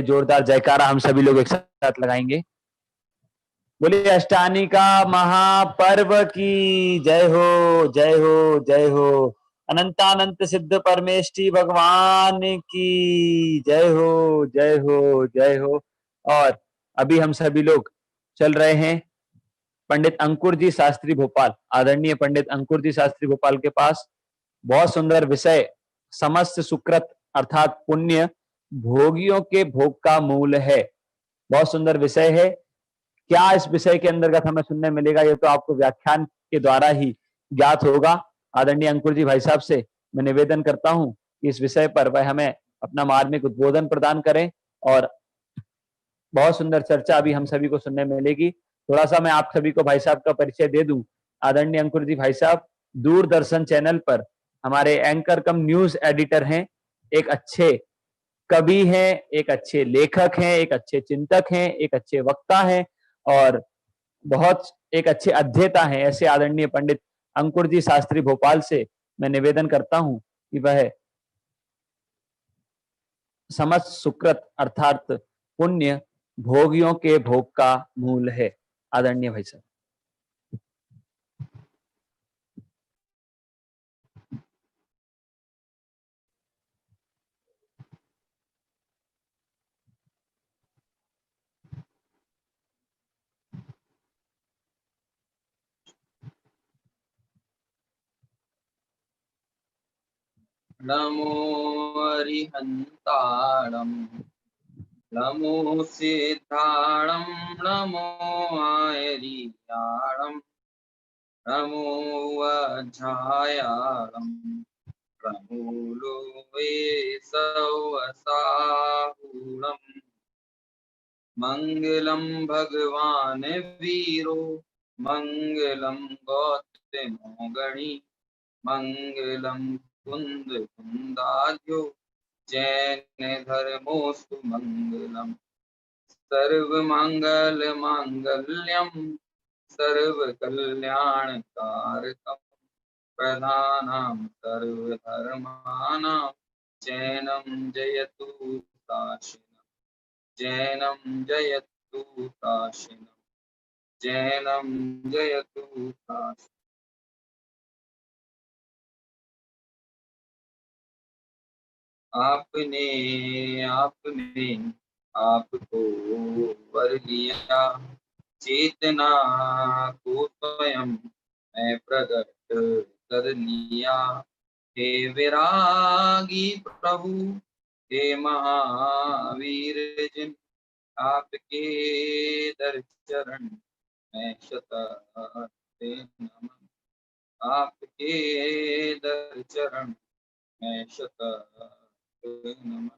जोरदार जयकारा हम सभी लोग एक साथ लगाएंगे। बोलिए अष्टानी का महापर्व की जय हो, जय हो, जय हो। अनंतानंत सिद्ध परमेष्टि भगवान की जय हो, जय हो, जय हो। और अभी हम सभी लोग चल रहे हैं पंडित अंकुर जी शास्त्री भोपाल, आदरणीय पंडित अंकुर जी शास्त्री भोपाल के पास। बहुत सुंदर विषय, समस्त सुकृत अर्थात पुण्य भोगियों के भोग का मूल है। बहुत सुंदर विषय है। क्या इस विषय के अंतर्गत हमें सुनने मिलेगा, ये तो आपको व्याख्यान के द्वारा ही ज्ञात होगा। आदरणीय अंकुर जी भाई साहब से मैं निवेदन करता हूं कि इस विषय पर वह हमें अपना मार्मिक उद्बोधन प्रदान करें और बहुत सुंदर चर्चा अभी हम सभी को सुनने मिलेगी। थोड़ा सा मैं आप सभी को भाई साहब का परिचय दे दूं। आदरणीय अंकुर जी भाई साहब दूरदर्शन चैनल पर हमारे एंकर कम न्यूज एडिटर हैं, एक अच्छे कवि हैं, एक अच्छे लेखक हैं, एक अच्छे चिंतक हैं, एक अच्छे वक्ता हैं और बहुत एक अच्छे अध्येता हैं। ऐसे आदरणीय पंडित अंकुर जी शास्त्री भोपाल से मैं निवेदन करता हूं कि वह समस्त सुकृत अर्थात पुण्य भोगियों के भोग का मूल है। आदरणीय भाई साहब। नमो अरिहन्ताणं नमो सिद्धाणं नमो आयरियाणं नमो वज्रायाणं नमो लोवे सवसाहुणं मंगलम भगवान वीरो मंगलम गौतमो गणी मंगलम कुंद कुंदाद्यो जैन धर्मोस्तु मंगलम सर्वमंगल मांगल्यम सर्वकल्याणकारकम प्रधानां सर्वधर्माणां जैनं जयतु काशिनं जैनं जयतु काशिनं जैनं जयतु काशिनं। आपने आपने आपको वर लिया चेतना को स्वयं मैं प्रकट कर लिया। हे विरागी प्रभु हे महावीर जिन आपके दर चरण मैं शताते नमन आपके दर चरण मैं शताते नमन।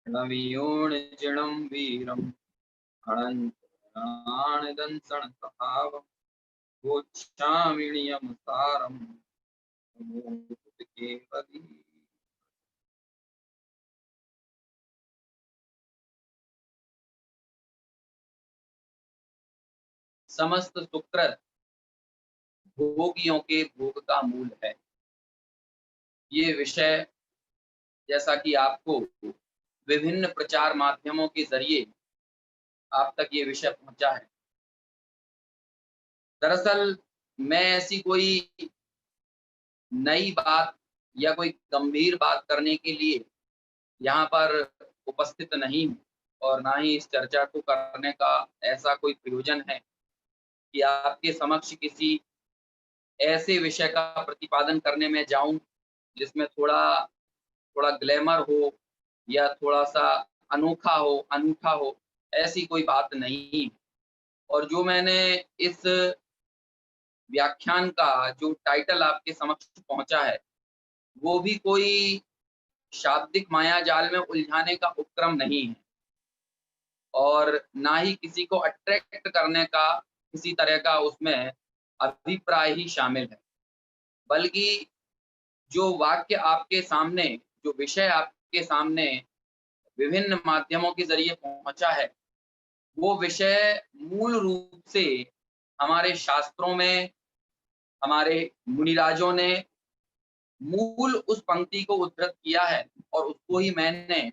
नवीयोण जिणं वीरं अनंतदंसण सभावं गोच्छामिणीयं सारं केवली। समस्त सुकृत भोगियों के भोग का मूल है। ये विषय जैसा कि आपको विभिन्न प्रचार माध्यमों के जरिए आप तक ये विषय पहुंचा है। दरअसल मैं ऐसी कोई नई बात या कोई गंभीर बात करने के लिए यहाँ पर उपस्थित नहीं हूँ और ना ही इस चर्चा को करने का ऐसा कोई प्रयोजन है कि आपके समक्ष किसी ऐसे विषय का प्रतिपादन करने में जाऊं जिसमें थोड़ा ग्लैमर हो या थोड़ा सा अनूठा हो, ऐसी कोई बात नहीं। और जो मैंने इस व्याख्यान का जो टाइटल आपके समक्ष पहुंचा है वो भी कोई शाब्दिक माया जाल में उलझाने का उपक्रम नहीं है और ना ही किसी को अट्रैक्ट करने का किसी तरह का उसमें अभिप्राय ही शामिल है, बल्कि जो वाक्य आपके सामने, जो विषय आपके सामने विभिन्न माध्यमों के जरिए पहुंचा है, वो विषय मूल रूप से हमारे शास्त्रों में हमारे मुनिराजों ने मूल उस पंक्ति को उद्धृत किया है और उसको ही मैंने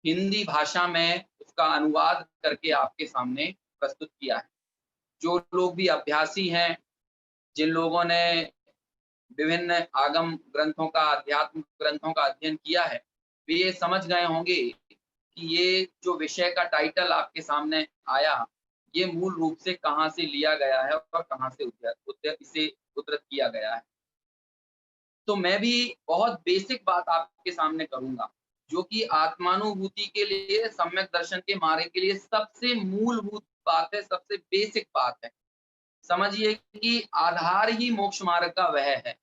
हिंदी भाषा में उसका अनुवाद करके आपके सामने प्रस्तुत किया है। जो लोग भी अभ्यासी हैं, जिन लोगों ने विभिन्न आगम ग्रंथों का, अध्यात्म ग्रंथों का अध्ययन किया है, वे ये समझ गए होंगे कि ये जो विषय का टाइटल आपके सामने आया, ये मूल रूप से कहाँ से लिया गया है और कहाँ से इसे उद्धृत किया गया है। तो मैं भी बहुत बेसिक बात आपके सामने करूँगा, जो कि आत्मानुभूति के लिए, सम्यक दर्शन के मार्ग के लिए सबसे मूलभूत बात है, सबसे बेसिक बात है। समझिए कि आधार ही मोक्ष मार्ग का वह है।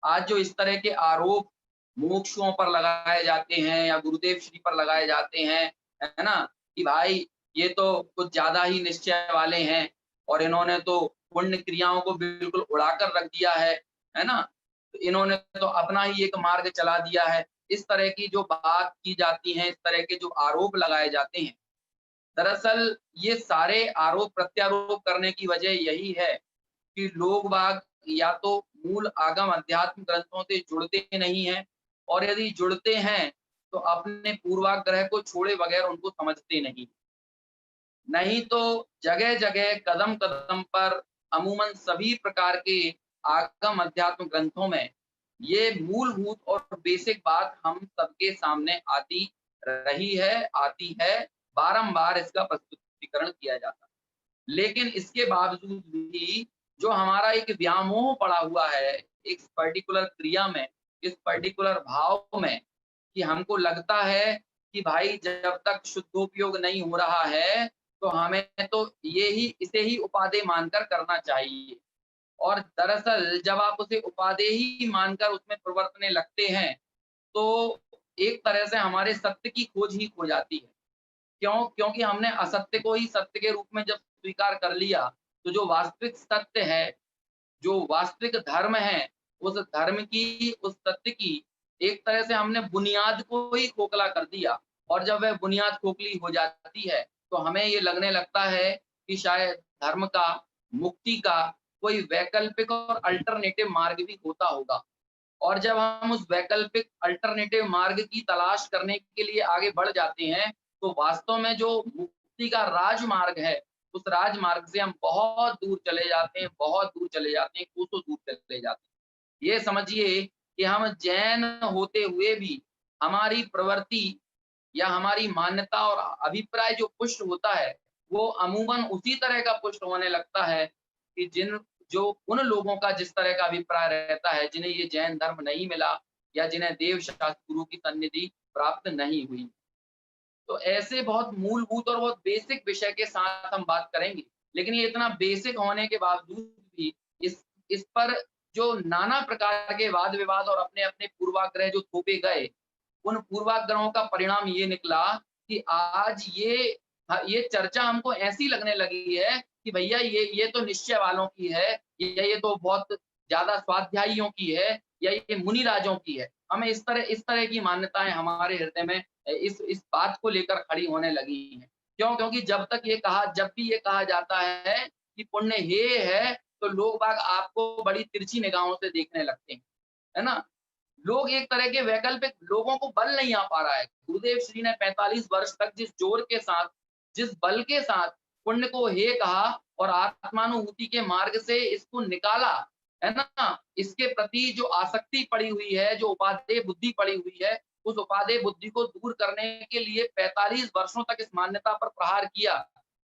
आज जो इस तरह के आरोप मुमुक्षुओं पर लगाए जाते हैं या गुरुदेव श्री पर लगाए जाते हैं, है ना? कि भाई ये तो कुछ ज़्यादा ही निश्चय वाले हैं और इन्होंने तो पुण्य क्रियाओं को बिल्कुल उड़ाकर रख दिया है ना? तो इन्होंने तो अपना ही एक मार्ग चला दिया है। इस तरह की जो बात की जाती है, इस तरह के जो आरोप लगाए जाते हैं, दरअसल ये सारे आरोप प्रत्यारोप करने की वजह यही है कि लोग बाग या तो मूल आगम अध्यात्म ग्रंथों से जुड़ते नहीं हैं और यदि जुड़ते हैं तो अपने पूर्वाग्रह को छोड़े बगैर उनको समझते नहीं। नहीं तो जगह-जगह, कदम-कदम पर अमूमन सभी प्रकार के आगम अध्यात्म ग्रंथों में ये मूलभूत और बेसिक बात हम सबके सामने आती रही है, आती है, बारंबार इसका प्रस्तुतिकरण किया जाता है। लेकिन इसके बावजूद भी जो हमारा एक व्यामोह पड़ा हुआ है, एक पर्टिकुलर क्रिया में, इस पर्टिकुलर भाव में, कि हमको लगता है कि भाई जब तक शुद्धोपयोग नहीं हो रहा है, तो हमें तो ये ही इसे ही उपादेय मानकर करना चाहिए। और दरअसल जब आप उसे उपादेय ही मानकर उसमें प्रवर्तने लगते हैं, तो एक तरह से हमारे सत्य की खोज ही खो जाती है। क्यों? क्योंकि हमने असत्य को ही सत्य के रूप में जब स्वीकार कर लिया, तो जो वास्तविक सत्य है, जो वास्तविक धर्म है, उस धर्म की, उस सत्य की एक तरह से हमने बुनियाद को ही खोखला कर दिया और जब वह बुनियाद खोखली हो जाती है, तो हमें ये लगने लगता है कि शायद धर्म का, मुक्ति का कोई वैकल्पिक और अल्टरनेटिव मार्ग भी होता होगा। और जब हम उस वैकल्पिक अल्टरनेटिव मार्ग की तलाश करने के लिए आगे बढ़ जाते हैं, तो वास्तव में जो मुक्ति का राजमार्ग है, उस राजमार्ग से हम बहुत दूर चले जाते हैं, बहुत दूर चले जाते हैं, कोसों दूर चले जाते हैं। ये समझिए कि हम जैन होते हुए भी हमारी प्रवृत्ति या हमारी मान्यता और अभिप्राय जो पुष्ट होता है, वो अमूमन उसी तरह का पुष्ट होने लगता है कि जो उन लोगों का जिस तरह का अभिप्राय रहता है, जिन्हें ये जैन धर्म नहीं मिला या जिन्हें देव शास्त्र गुरु की सन्निधि प्राप्त नहीं हुई। तो ऐसे बहुत मूलभूत और बहुत बेसिक विषय के साथ हम बात करेंगे। लेकिन ये इतना बेसिक होने के बावजूद भी इस पर जो नाना प्रकार के वाद-विवाद और अपने-अपने पूर्वाग्रह जो थोपे गए, उन पूर्वाग्रहों का परिणाम ये निकला कि आज ये चर्चा हमको ऐसी लगने लगी है कि भैया ये तो निश्चय वालों की है, ये तो बहुत ज़्यादा स्वाध्यायियों की है या ये मुनि राजों की है। हमें इस तरह की मान्यताएँ हमारे हृदय में इस बात को लेकर खड़ी होने लगी हैं। क्यों? क्योंकि जब भी ये कहा जाता है कि पुण्य हेय है, तो लोग बाग आपको बड़ी तिरछी निगाहों से देखने लगते हैं। है ना? लोग एक तरह के वैकल्पिक लोगों को बल नहीं आ पा रहा है। गुरुदेव श्री ने 45 वर्ष तक जिस जोर के साथ, जिस बल के साथ पुण्य को हेय कहा और आत्मानुभूति के मार्ग से इसको निकाला, है ना? इसके प्रति जो आसक्ति पड़ी हुई है, जो उपादेय बुद्धि पड़ी हुई है, उस उपादेय बुद्धि को दूर करने के लिए 45 वर्षों तक इस मान्यता पर प्रहार किया।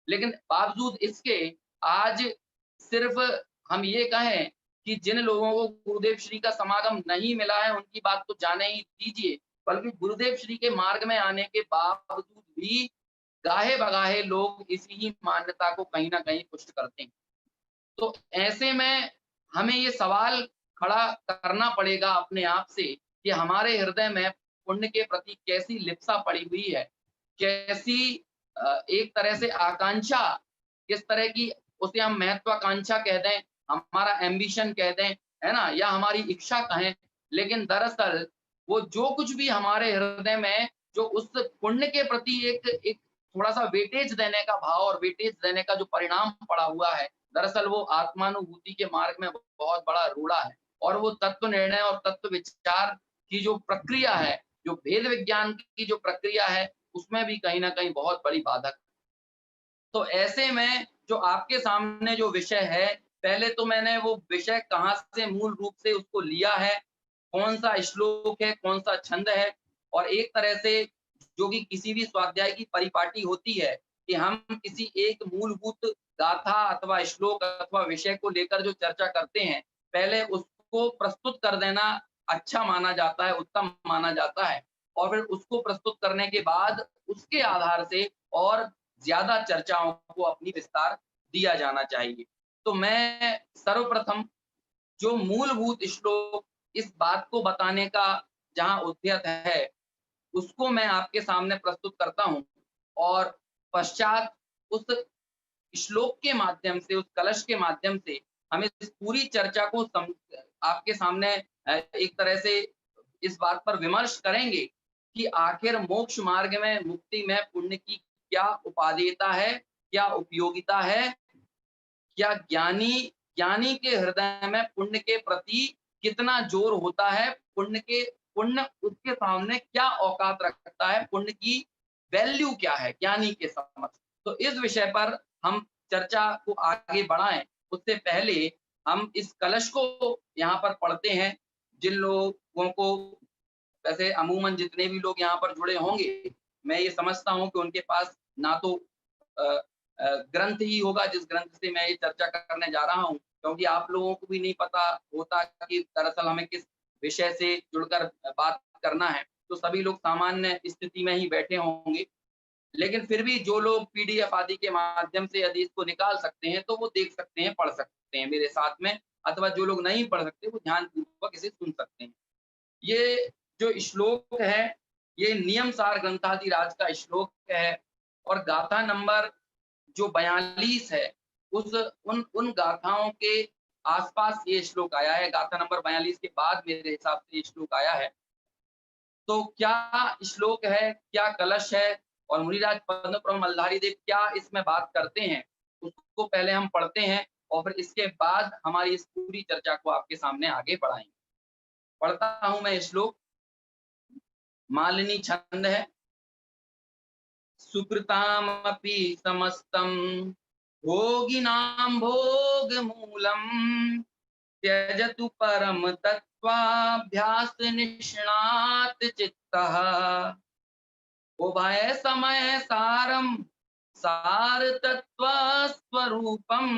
लेकिन बावजूद इसके आज सिर्फ़ हम ये कहें कि जिन लोगों को गुरुदेव श्री का समागम नहीं मिला है, उनकी बात तो जाने ही दीजिए, बल्कि गुरुदेव श्री के मार्ग में आने के बावजूद भी गाहे-बगाहे लोग इसी ही मान्यता को कहीं न कहीं पुष्ट करते हैं। तो ऐसे में हमें ये सवाल खड़ा करना पड़ेगा अपने आप से कि हमारे हृदय में पुण्य के प्रति कैसी लिप्सा पड़ी हुई है, कैसी एक तरह से आकांक्षा, किस तरह की उसे हम महत्वाकांक्षा कह दें, हमारा एम्बिशन कह दें, है ना? या हमारी इच्छा कहें, लेकिन दरअसल वो जो कुछ भी हमारे हृदय में जो उस पुण्य के प्रति एक थोड़ा-सा वेटेज देने का भाव और वेटेज देने का जो परिणाम पड़ा हुआ है, दरअसल वो आत्मानुभूति के मार्ग में बहुत बड़ा रोड़ा है। और वो तत्व निर्णय और तत्व विचार की जो प्रक्रिया है, जो भेद विज्ञान की जो प्रक्रिया है, उसमें भी कहीं न कहीं बहुत बड़ी बाधक। तो ऐसे में जो आपके सामने जो विषय है, पहले तो मैंने वो विषय कहाँ से मूल रूप से उसको लिया है, कौन-सा श्लोक है, कौन-सा छंद है, और एक तरह से जो कि किसी भी स्वाध्याय की परिपाटी होती है, कि हम किसी एक मूलभूत गाथा अथवा श्लोक अथवा विषय को लेकर जो चर्चा करते हैं, पहले उसको प्रस्तुत कर देना अच्छा माना जाता है, उत्तम माना जाता है। और फिर उसको प्रस्तुत करने के बाद उसके आधार से और ज़्यादा चर्चाओं को अपनी विस्तार दिया जाना चाहिए। तो मैं सर्वप्रथम जो मूलभूत श्लोक इस बात को बताने का जहाँ उद्यत है, उसको मैं आपके सामने प्रस्तुत करता हूँ, और पश्चात उस श्लोक के माध्यम से, उस कलश के माध्यम से हम इस पूरी चर्चा को आपके सामने एक तरह से इस बात पर विमर्श करेंगे कि आखिर मोक्ष मार्ग में, मुक्ति में पुण्य की क्या उपादेयता है, क्या उपयोगिता है, क्या ज्ञानी के हृदय में पुण्य के प्रति कितना जोर होता है, पुण्य उसके सामने क्या औकात रखता है, पुण्य की वैल्यू क्या है ज्ञानी के समक्ष। तो इस विषय पर हम चर्चा को आगे बढ़ाएं, उससे पहले हम इस कलश को यहाँ पर पढ़ते हैं। जिन लोगों को, वैसे अमूमन जितने भी लोग यहाँ पर जुड़े होंगे, मैं ये समझता हूँ कि उनके पास ना तो अ ग्रंथ ही होगा जिस ग्रंथ से मैं ये चर्चा करने जा रहा हूँ, क्योंकि आप लोगों को भी नहीं पता होता कि दरअसल हमें किस विषय से जुड़कर बात करना है। तो सभी लोग सामान्य स्थिति में ही बैठे होंगे। लेकिन फिर भी जो लोग पीडीएफ आदि के माध्यम से यदि इसको निकाल सकते हैं, तो वो देख सकते हैं, पढ़ सकते हैं मेरे साथ में, अथवा जो लोग नहीं पढ़ सकते, वो ध्यानपूर्वक इसे सुन सकते हैं। ये जो श्लोक है, ये नियमसार ग्रंथादिराज का श्लोक है, और गाथा नंबर जो 42 है, उस उन गाथाओं के आस-पास ये श्लोक आया है। गाथा नंबर 42 के बाद मेरे हिसाब से ये श्लोक आया है। तो क्या श्लोक है, क्या कलश है, और मुनिराज पद्म प्रभु मल्लधारी देव क्या इसमें बात करते हैं, उसको पहले हम पढ़ते हैं, और फिर इसके बाद हमारी इस पूरी चर्चा को आपके सामने आगे बढ़ाएँगे। पढ़ता हूँ मैं श्लोक। मालिनी छंद है। सुकृतामपि समस्तं भोगिनां भोगमूलम् त्यजतु परम तत्त्वाभ्यास निष्णात चित्तः उभय समय सारम सार तत्व स्वरूपम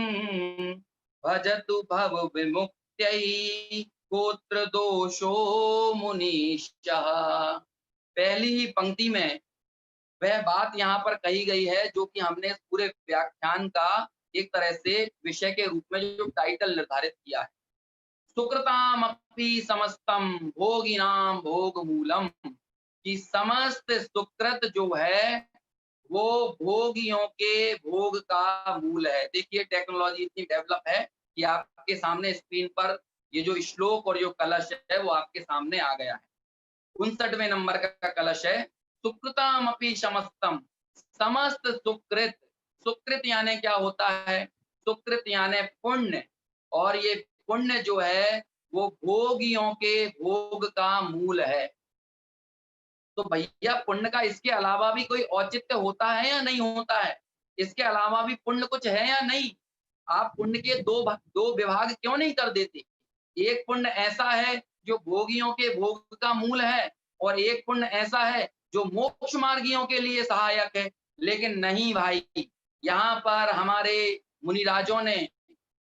भजतु भव विमुक्त्यै गोत्र दोषो मुनीश्चः। पहली ही पंक्ति में वह बात यहाँ पर कही गई है जो कि हमने इस पूरे व्याख्यान का एक तरह से विषय के रूप में जो टाइटल निर्धारित किया है। सुकृतामपि समस्तम भोगिनाम भोग मूलम, कि समस्त सुकृत जो है वो भोगियों के भोग का मूल है। देखिए टेक्नोलॉजी इतनी डेवलप है कि आपके सामने स्क्रीन पर ये जो श्लोक और जो कलश है वो आपके सामने आ गया है। 59वें नंबर का कलश है। सुकृतामपि समस्तम, समस्त सुकृत। सुकृत यानी क्या होता है? सुकृत यानी पुण्य, और ये पुण्य जो है वो भोगियों के भोग का मूल है। तो भैया पुण्य का इसके अलावा भी कोई औचित्य होता है या नहीं होता है? इसके अलावा भी पुण्य कुछ है या नहीं? आप पुण्य के दो विभाग क्यों नहीं कर देते? एक पुण्य ऐसा है जो भोगियों के भोग का मूल है, और एक पुण्य ऐसा है जो मोक्ष मार्गियों के लिए सहायक है। लेकिन नहीं भाई, यहाँ पर हमारे मुनिराजों ने,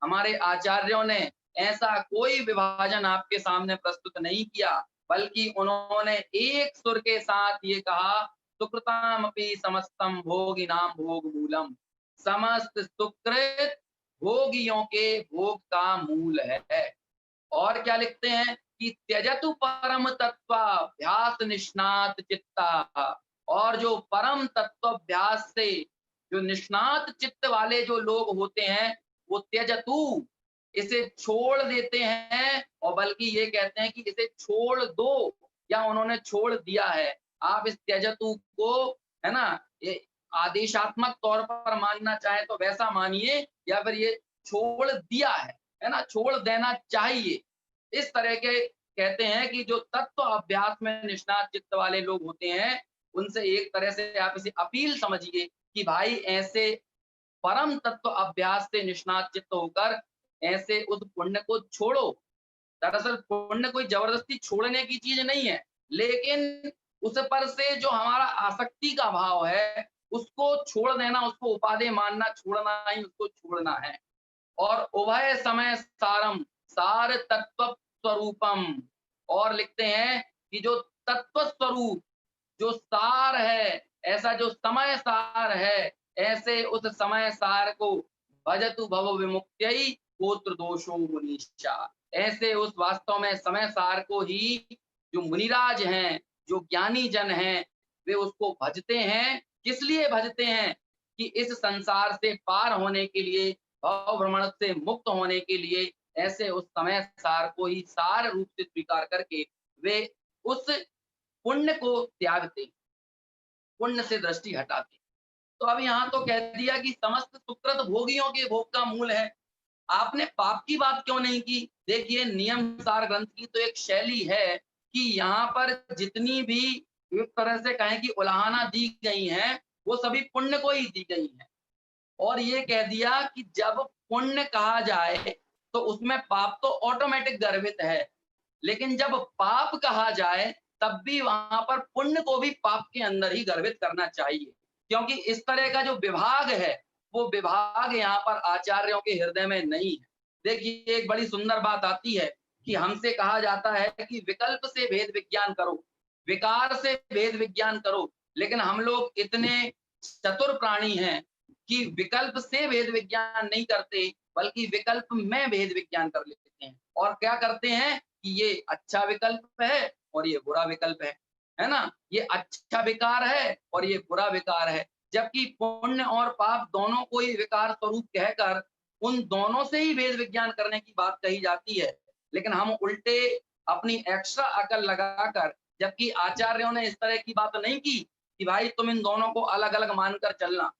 हमारे आचार्यों ने ऐसा कोई विभाजन आपके सामने प्रस्तुत नहीं किया, बल्कि उन्होंने एक सुर के साथ ये कहा, सुकृतामपि समस्तम भोगिनाम भोग मूलम। समस्त सुकृत भोगियों के भोग का मूल है। और क्या लिखते हैं कि त्यजतु परम तत्वाभ्यास निष्णात चित्ता, और जो परम तत्वाभ्यास से जो निष्णात चित्त वाले जो लोग होते हैं, वो त्यजतु, इसे छोड़ देते हैं, और बल्कि ये कहते हैं कि इसे छोड़ दो, या उन्होंने छोड़ दिया है। आप इस त्यजतु को, है ना, ये आदेशात्मक तौर पर मानना चाहे तो वैसा मानिए, या फिर ये छोड़ दिया है ना, छोड़ देना चाहिए। इस तरह के कहते हैं कि जो तत्व अभ्यास में निष्णात चित्त वाले लोग होते हैं, उनसे एक तरह से आप इसे अपील समझिए कि भाई ऐसे परम तत्व अभ्यास से निष्णात चित्त होकर ऐसे उस पुण्य को छोड़ो। दरअसल पुण्य कोई जबरदस्ती छोड़ने की चीज नहीं है, लेकिन उस पर से जो हमारा आसक्ति का भाव है, उसको छोड़ देना, उसको उपादेय मानना, छोड़ना ही उसको छोड़ना है। और उभय समय सारम, सार तत्व स्वरूपम। और लिखते हैं कि जो तत्व स्वरूप, जो सार है, ऐसा जो समय सार है, ऐसे उस समय सार को भजतु भव विमुक्त्यै गोत्र दोषो मुनीषा। ऐसे उस वास्तव में समय सार को ही जो मुनिराज हैं, जो ज्ञानी जन हैं, वे उसको भजते हैं। किस लिए भजते हैं? कि इस संसार से पार होने के लिए, भव भ्रमण से मुक्त होने के लिए, ऐसे उस समय सार को ही सार रूप से स्वीकार करके वे उस पुण्य को त्यागते, पुण्य से दृष्टि हटाते। तो अब यहाँ तो कह दिया कि समस्त सुकृत भोगियों के भोग का मूल है। आपने पाप की बात क्यों नहीं की? देखिए, नियम सार ग्रंथ की तो एक शैली है कि यहाँ पर जितनी भी एक तरह से कहें कि उलाहना दी गई हैं, वो सभी पुण्य को ही दी गई हैं। और ये कह दिया कि जब पुण्य कहा जाए तो उसमें पाप तो ऑटोमेटिक गर्भित है, लेकिन जब पाप कहा जाए तब भी वहां पर पुण्य को भी पाप के अंदर ही गर्भित करना चाहिए, क्योंकि इस तरह का जो विभाग है, वो विभाग यहाँ पर आचार्यों के हृदय में नहीं है। देखिए, एक बड़ी सुंदर बात आती है कि हमसे कहा जाता है कि विकल्प से भेद विज्ञान करो, विकार से भेद विज्ञान करो, लेकिन हम लोग इतने चतुर प्राणी हैं कि विकल्प से भेद विज्ञान नहीं करते, बल्कि विकल्प में भेद विज्ञान कर लेते हैं। और क्या करते हैं कि ये अच्छा विकल्प है और ये बुरा विकल्प है ना? ये अच्छा विकार है और ये बुरा विकार है। जबकि पुण्य और पाप दोनों को ही विकार स्वरूप कहकर उन दोनों से ही भेद विज्ञान करने की बात कही जाती है। लेकिन हम उल्टे अपनी एक्स्ट्रा अकल लगाकर, जबकि आचार्यों ने इस तरह की बात नहीं की कि भाई तुम इन दोनों को अलग-अलग मानकर चलना,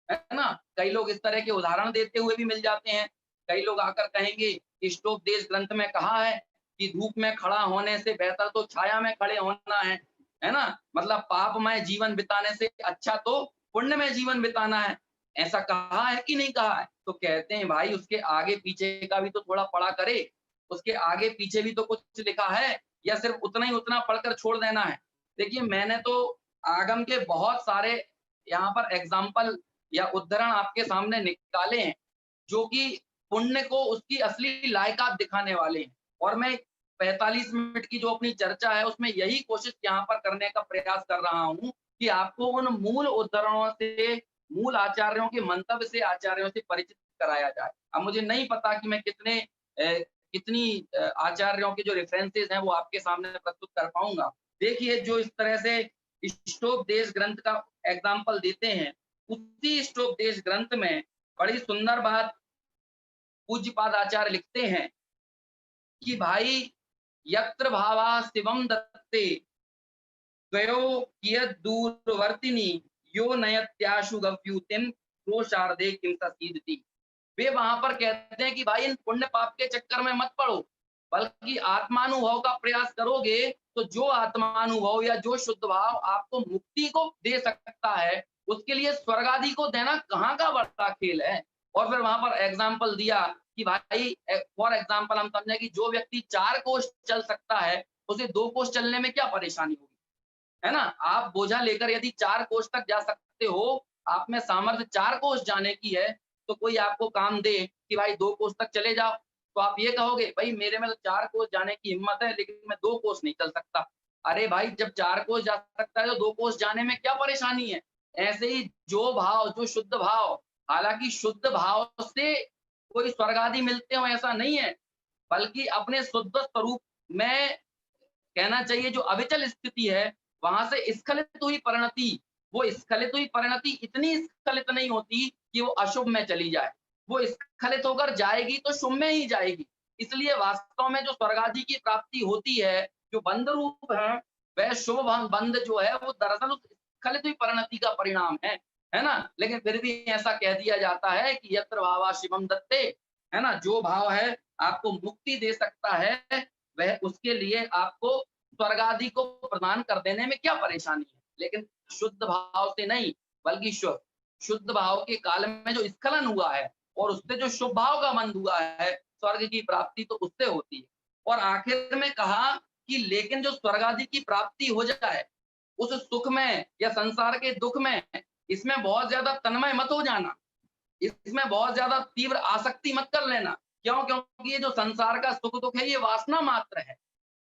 है ना? कई लोग इस तरह के उदाहरण देते हुए भी मिल जाते हैं। कई लोग आकर कहेंगे, इष्टोपदेश ग्रंथ में कहा है कि धूप में खड़ा होने से बेहतर तो छाया में खड़े होना है ना? मतलब पापमय जीवन बिताने से अच्छा तो पुण्य में जीवन बिताना है। ऐसा कहा है कि नहीं कहा है? तो कहते हैं भाई उसके आगे पीछे का भी तो थोड़ा पढ़ा करे, उसके आगे पीछे भी तो कुछ लिखा है, या सिर्फ उतना ही उतना पढ़कर छोड़ देना है। देखिए, मैंने तो आगम के बहुत सारे यहाँ पर एग्जाम्पल या उद्धरण आपके सामने निकाले हैं, जो कि पुण्य को उसकी असली लायकात दिखाने वाले हैं। और मैं 45 मिनट की जो अपनी चर्चा है, उसमें यही कोशिश यहाँ पर करने का प्रयास कर रहा हूँ कि आपको उन मूल उद्धरणों से, मूल आचार्यों के मंतव्य से, आचार्यों से परिचित कराया जाए। अब मुझे नहीं पता कि मैं कितनी आचार्यों के जो रेफरेंसेस हैं वो आपके सामने प्रस्तुत कर पाऊंगा। देखिए, जो इस तरह से इष्टोपदेश ग्रंथ का एग्जाम्पल देते हैं, उसी इष्टोपदेश ग्रंथ में बड़ी सुंदर बात पूज्यपाद आचार्य लिखते हैं कि भाई यत्र भावा शिवम दत्ते द्वयो कियत् दूरवर्तिनी यो नयत्याशु गव्यूतिम क्रोशार्दे किम ससीदति। वे वहां पर कहते हैं कि भाई इन पुण्य पाप के चक्कर में मत पड़ो, बल्कि आत्मानुभव का प्रयास करोगे तो जो आत्मानुभव या जो शुद्ध भाव आपको मुक्ति को दे सकता है, उसके लिए स्वर्ग आदि को देना कहाँ का बड़ा खेल है। और फिर वहां पर एग्जाम्पल दिया कि भाई फॉर एग्जाम्पल हम समझे कि जो व्यक्ति 4 कोस चल सकता है, उसे 2 कोस चलने में क्या परेशानी होगी, है ना? आप बोझा लेकर यदि 4 कोस तक जा सकते हो, आप में सामर्थ्य 4 कोस जाने की है, तो कोई आपको काम दे कि भाई 2 कोस तक चले जाओ, तो आप ये कहोगे भाई मेरे में तो 4 कोस जाने की हिम्मत है, लेकिन मैं 2 कोस नहीं चल सकता। अरे भाई, जब 4 कोस जा सकता है तो 2 कोस जाने में क्या परेशानी है? ऐसे ही जो भाव, जो शुद्ध भाव, हालांकि शुद्ध भाव से कोई स्वर्ग आदि मिलते हो ऐसा नहीं है, बल्कि अपने शुद्ध स्वरूप में कहना चाहिए जो अविचल स्थिति है, वहां से स्खलित हुई परिणति, वो स्खलित हुई परिणति इतनी स्खलित नहीं होती कि वो अशुभ में चली जाए, वो स्खलित होकर जाएगी तो शुभ में ही जाएगी। इसलिए वास्तव में जो स्वर्ग आदि की प्राप्ति होती है, जो बंध रूप है, वह शुभ बंध जो है वो दरअसल उस स्खलित हुई परिणति का परिणाम है ना? लेकिन फिर भी ऐसा कह दिया जाता है कि यत्र भावा शिवम दत्ते, है ना? जो भाव है आपको मुक्ति दे सकता है, वह उसके लिए आपको स्वर्ग आदि को प्रदान कर देने में क्या परेशानी है। लेकिन शुद्ध भाव से नहीं, बल्कि शुद्ध भाव के काल में जो स्खलन हुआ है और उससे जो शुभ भाव का बंध हुआ है, स्वर्ग की प्राप्ति तो उससे होती है। और आखिर में कहा कि लेकिन जो स्वर्ग आदि की प्राप्ति हो जाए, उस सुख में या संसार के दुख में, इसमें बहुत ज्यादा तन्मय मत हो जाना, इसमें बहुत ज्यादा तीव्र आसक्ति मत कर लेना। क्यों? क्योंकि ये जो संसार का सुख दुख है, ये वासना मात्र है।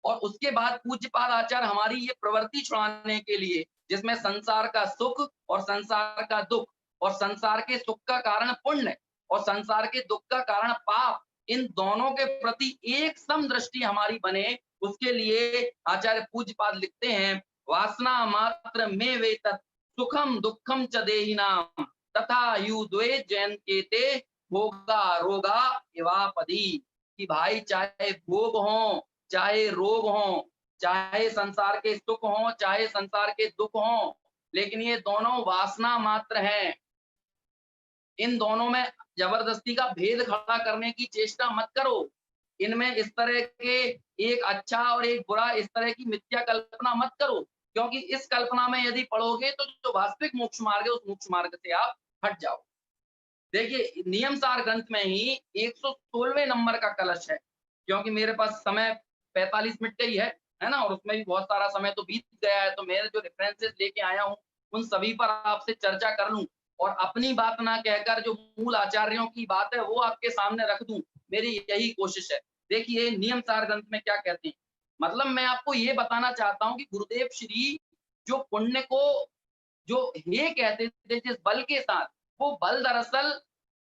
और उसके बाद पूज्यपाद आचार्य हमारी ये प्रवृत्ति छुड़ाने के लिए, जिसमें संसार का सुख और संसार का दुख और संसार के सुख का कारण पुण्य और संसार के दुख का कारण पाप, इन दोनों के प्रति एक सम दृष्टि हमारी बने, उसके लिए आचार्य पूज्यपाद लिखते हैं, वासना मात्र में वेतत् सुखम दुखम च देहिनाम तथा यु द्वे जयन्त्येते भोगा रोगा इवापदी। कि भाई चाहे भोग हो, चाहे रोग हो, चाहे संसार के सुख हो, चाहे संसार के दुख हो, लेकिन ये दोनों वासना मात्र हैं। इन दोनों में जबरदस्ती का भेद खड़ा करने की चेष्टा मत करो। इनमें इस तरह के एक अच्छा और एक बुरा, इस तरह की मिथ्या कल्पना मत करो, क्योंकि इस कल्पना में यदि पड़ोगे तो जो वास्तविक मोक्ष मार्ग है, उस मोक्ष मार्ग से आप हट जाओ। देखिए, नियम सार ग्रंथ में ही 116वें नंबर का कलश है, क्योंकि मेरे पास समय 45 मिनट का ही है ना? और उसमें भी बहुत सारा समय तो बीत गया है, तो मेरे जो रेफरेंसेस लेके आया हूँ, उन सभी पर आपसे चर्चा कर लूँ और अपनी बात ना कहकर जो मूल आचार्यों की बात है, वो आपके सामने रख दूँ, मेरी यही कोशिश है। देखिए, नियम सार ग्रंथ में क्या कहते हैं? मतलब मैं आपको ये बताना चाहता हूँ कि गुरुदेव श्री जो पुण्य को जो हे कहते थे जिस बल के साथ, वो बल दरअसल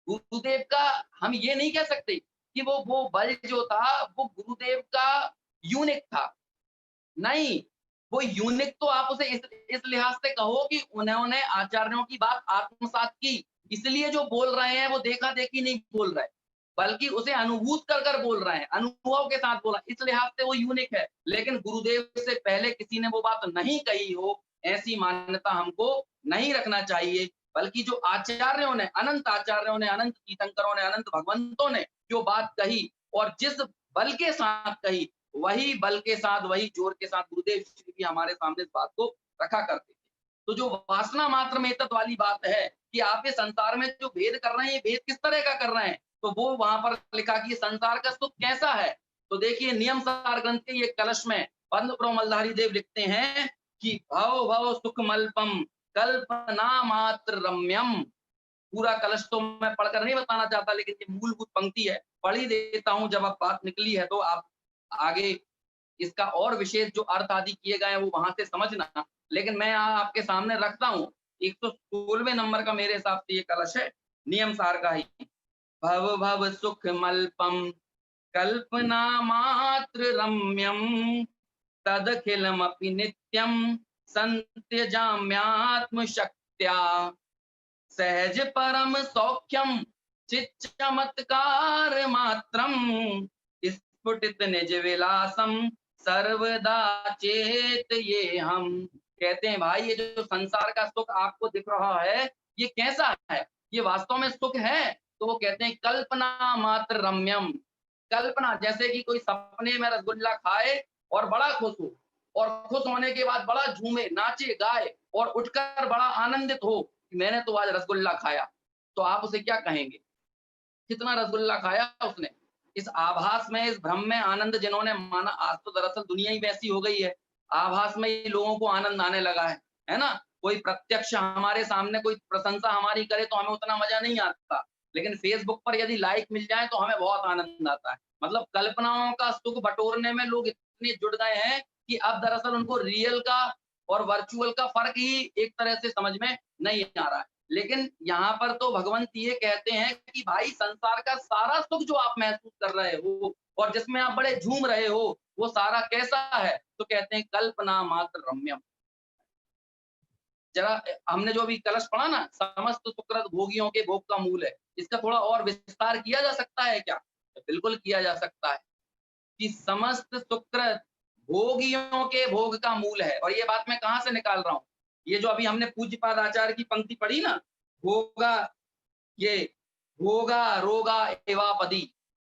गुरुदेव का, हम ये नहीं कह सकते कि वो बल जो था वो गुरुदेव का यूनिक था। नहीं, वो यूनिक तो आप उसे इस लिहाज से कहो कि उन्होंने आचार्यों की बात आत्मसात की, इसलिए जो बोल रहे हैं वो देखा-देखी नहीं बोल रहे, बल्कि उसे अनुभूत कर बोल रहे हैं, अनुभव के साथ बोला, इस लिहाज से वो यूनिक है। लेकिन गुरुदेव से पहले किसी ने वो बात नहीं कही हो, ऐसी मान्यता हमको नहीं रखना चाहिए। बल्कि जो आचार्यों ने, अनंत आचार्यों ने, अनंत तीर्थंकरों ने, अनंत भगवंतों ने जो बात कही और जिस बल के साथ कही, वही बल के साथ, वही जोर के साथ गुरुदेव श्री भी हमारे सामने इस बात को रखा करते थे। तो जो वासना मात्र में तत्व वाली बात है कि आप ये संसार में जो भेद कर रहे हैं, ये भेद किस तरह का कर रहे हैं, तो वो वहां पर लिखा कि संसार का सुख कैसा है। तो देखिए, नियम सार ग्रंथ के ये कलश में पद्म प्रभु मलधारी देव लिखते हैं कि भव भव सुख मल्पम कल्पना मात्र रम्यम। पूरा कलश तो मैं पढ़कर नहीं बताना चाहता, लेकिन ये मूलभूत पंक्ति है, पढ़ ही देता हूं। जब अब बात निकली है तो आप आगे इसका और विशेष जो अर्थ आदि किए गए हैं वो वहां से समझना, लेकिन मैं यहाँ आपके सामने रखता हूँ। 116वें नंबर का मेरे हिसाब से ये कलश है, नियम सार का ही। भव भव सुख मल्पम कल्पना मात्र रम्यम तदखिलमपि नित्यम संत्यजाम्यात्म शक्त्या सहज परम सौख्यम चित चमत्कार मात्रम स्फुटित निज विलासम सर्वदा चेत ये हम। कहते हैं भाई, ये जो संसार का सुख आपको दिख रहा है, ये कैसा है? ये वास्तव में सुख है? तो वो कहते हैं कल्पना मात्र रम्यम। कल्पना, जैसे कि कोई सपने में रसगुल्ला खाए और बड़ा खुश हो, और खुश होने के बाद बड़ा झूमे, नाचे, गाए और उठकर बड़ा आनंदित हो, मैंने तो आज रसगुल्ला खाया। तो आप उसे क्या कहेंगे? कितना रसगुल्ला खाया उसने? इस आभास में, इस भ्रम में आनंद जिन्होंने माना, आज तो दरअसल दुनिया ही वैसी हो गई है। आभास में ही लोगों को आनंद आने लगा है ना? कोई प्रत्यक्ष हमारे सामने कोई प्रशंसा हमारी करे तो हमें उतना मजा नहीं आता, लेकिन फेसबुक पर यदि लाइक मिल जाए तो हमें बहुत आनंद आता है। मतलब कल्पनाओं का सुख बटोरने में लोग इतने जुट गए हैं कि अब दरअसल उनको रियल का और वर्चुअल का फर्क ही एक तरह से समझ में नहीं आ रहा है। लेकिन यहाँ पर तो भगवंत ये कहते हैं कि भाई, संसार का सारा सुख जो आप महसूस कर रहे हो और जिसमें आप बड़े झूम रहे हो, वो सारा कैसा है? तो कहते हैं कल्पना मात्र रम्यम। जरा हमने जो अभी कलश पढ़ा ना, समस्त सुकृत भोगियों के भोग का मूल है, इसका थोड़ा और विस्तार किया जा सकता है क्या? तो बिल्कुल किया जा सकता है कि समस्त सुकृत भोगियों के भोग का मूल है। और ये बात मैं कहां से निकाल रहा हूं? ये जो अभी हमने पूज्यपाद आचार्य की पंक्ति पढ़ी ना, भोगा, ये भोगा रोगा एवापदी,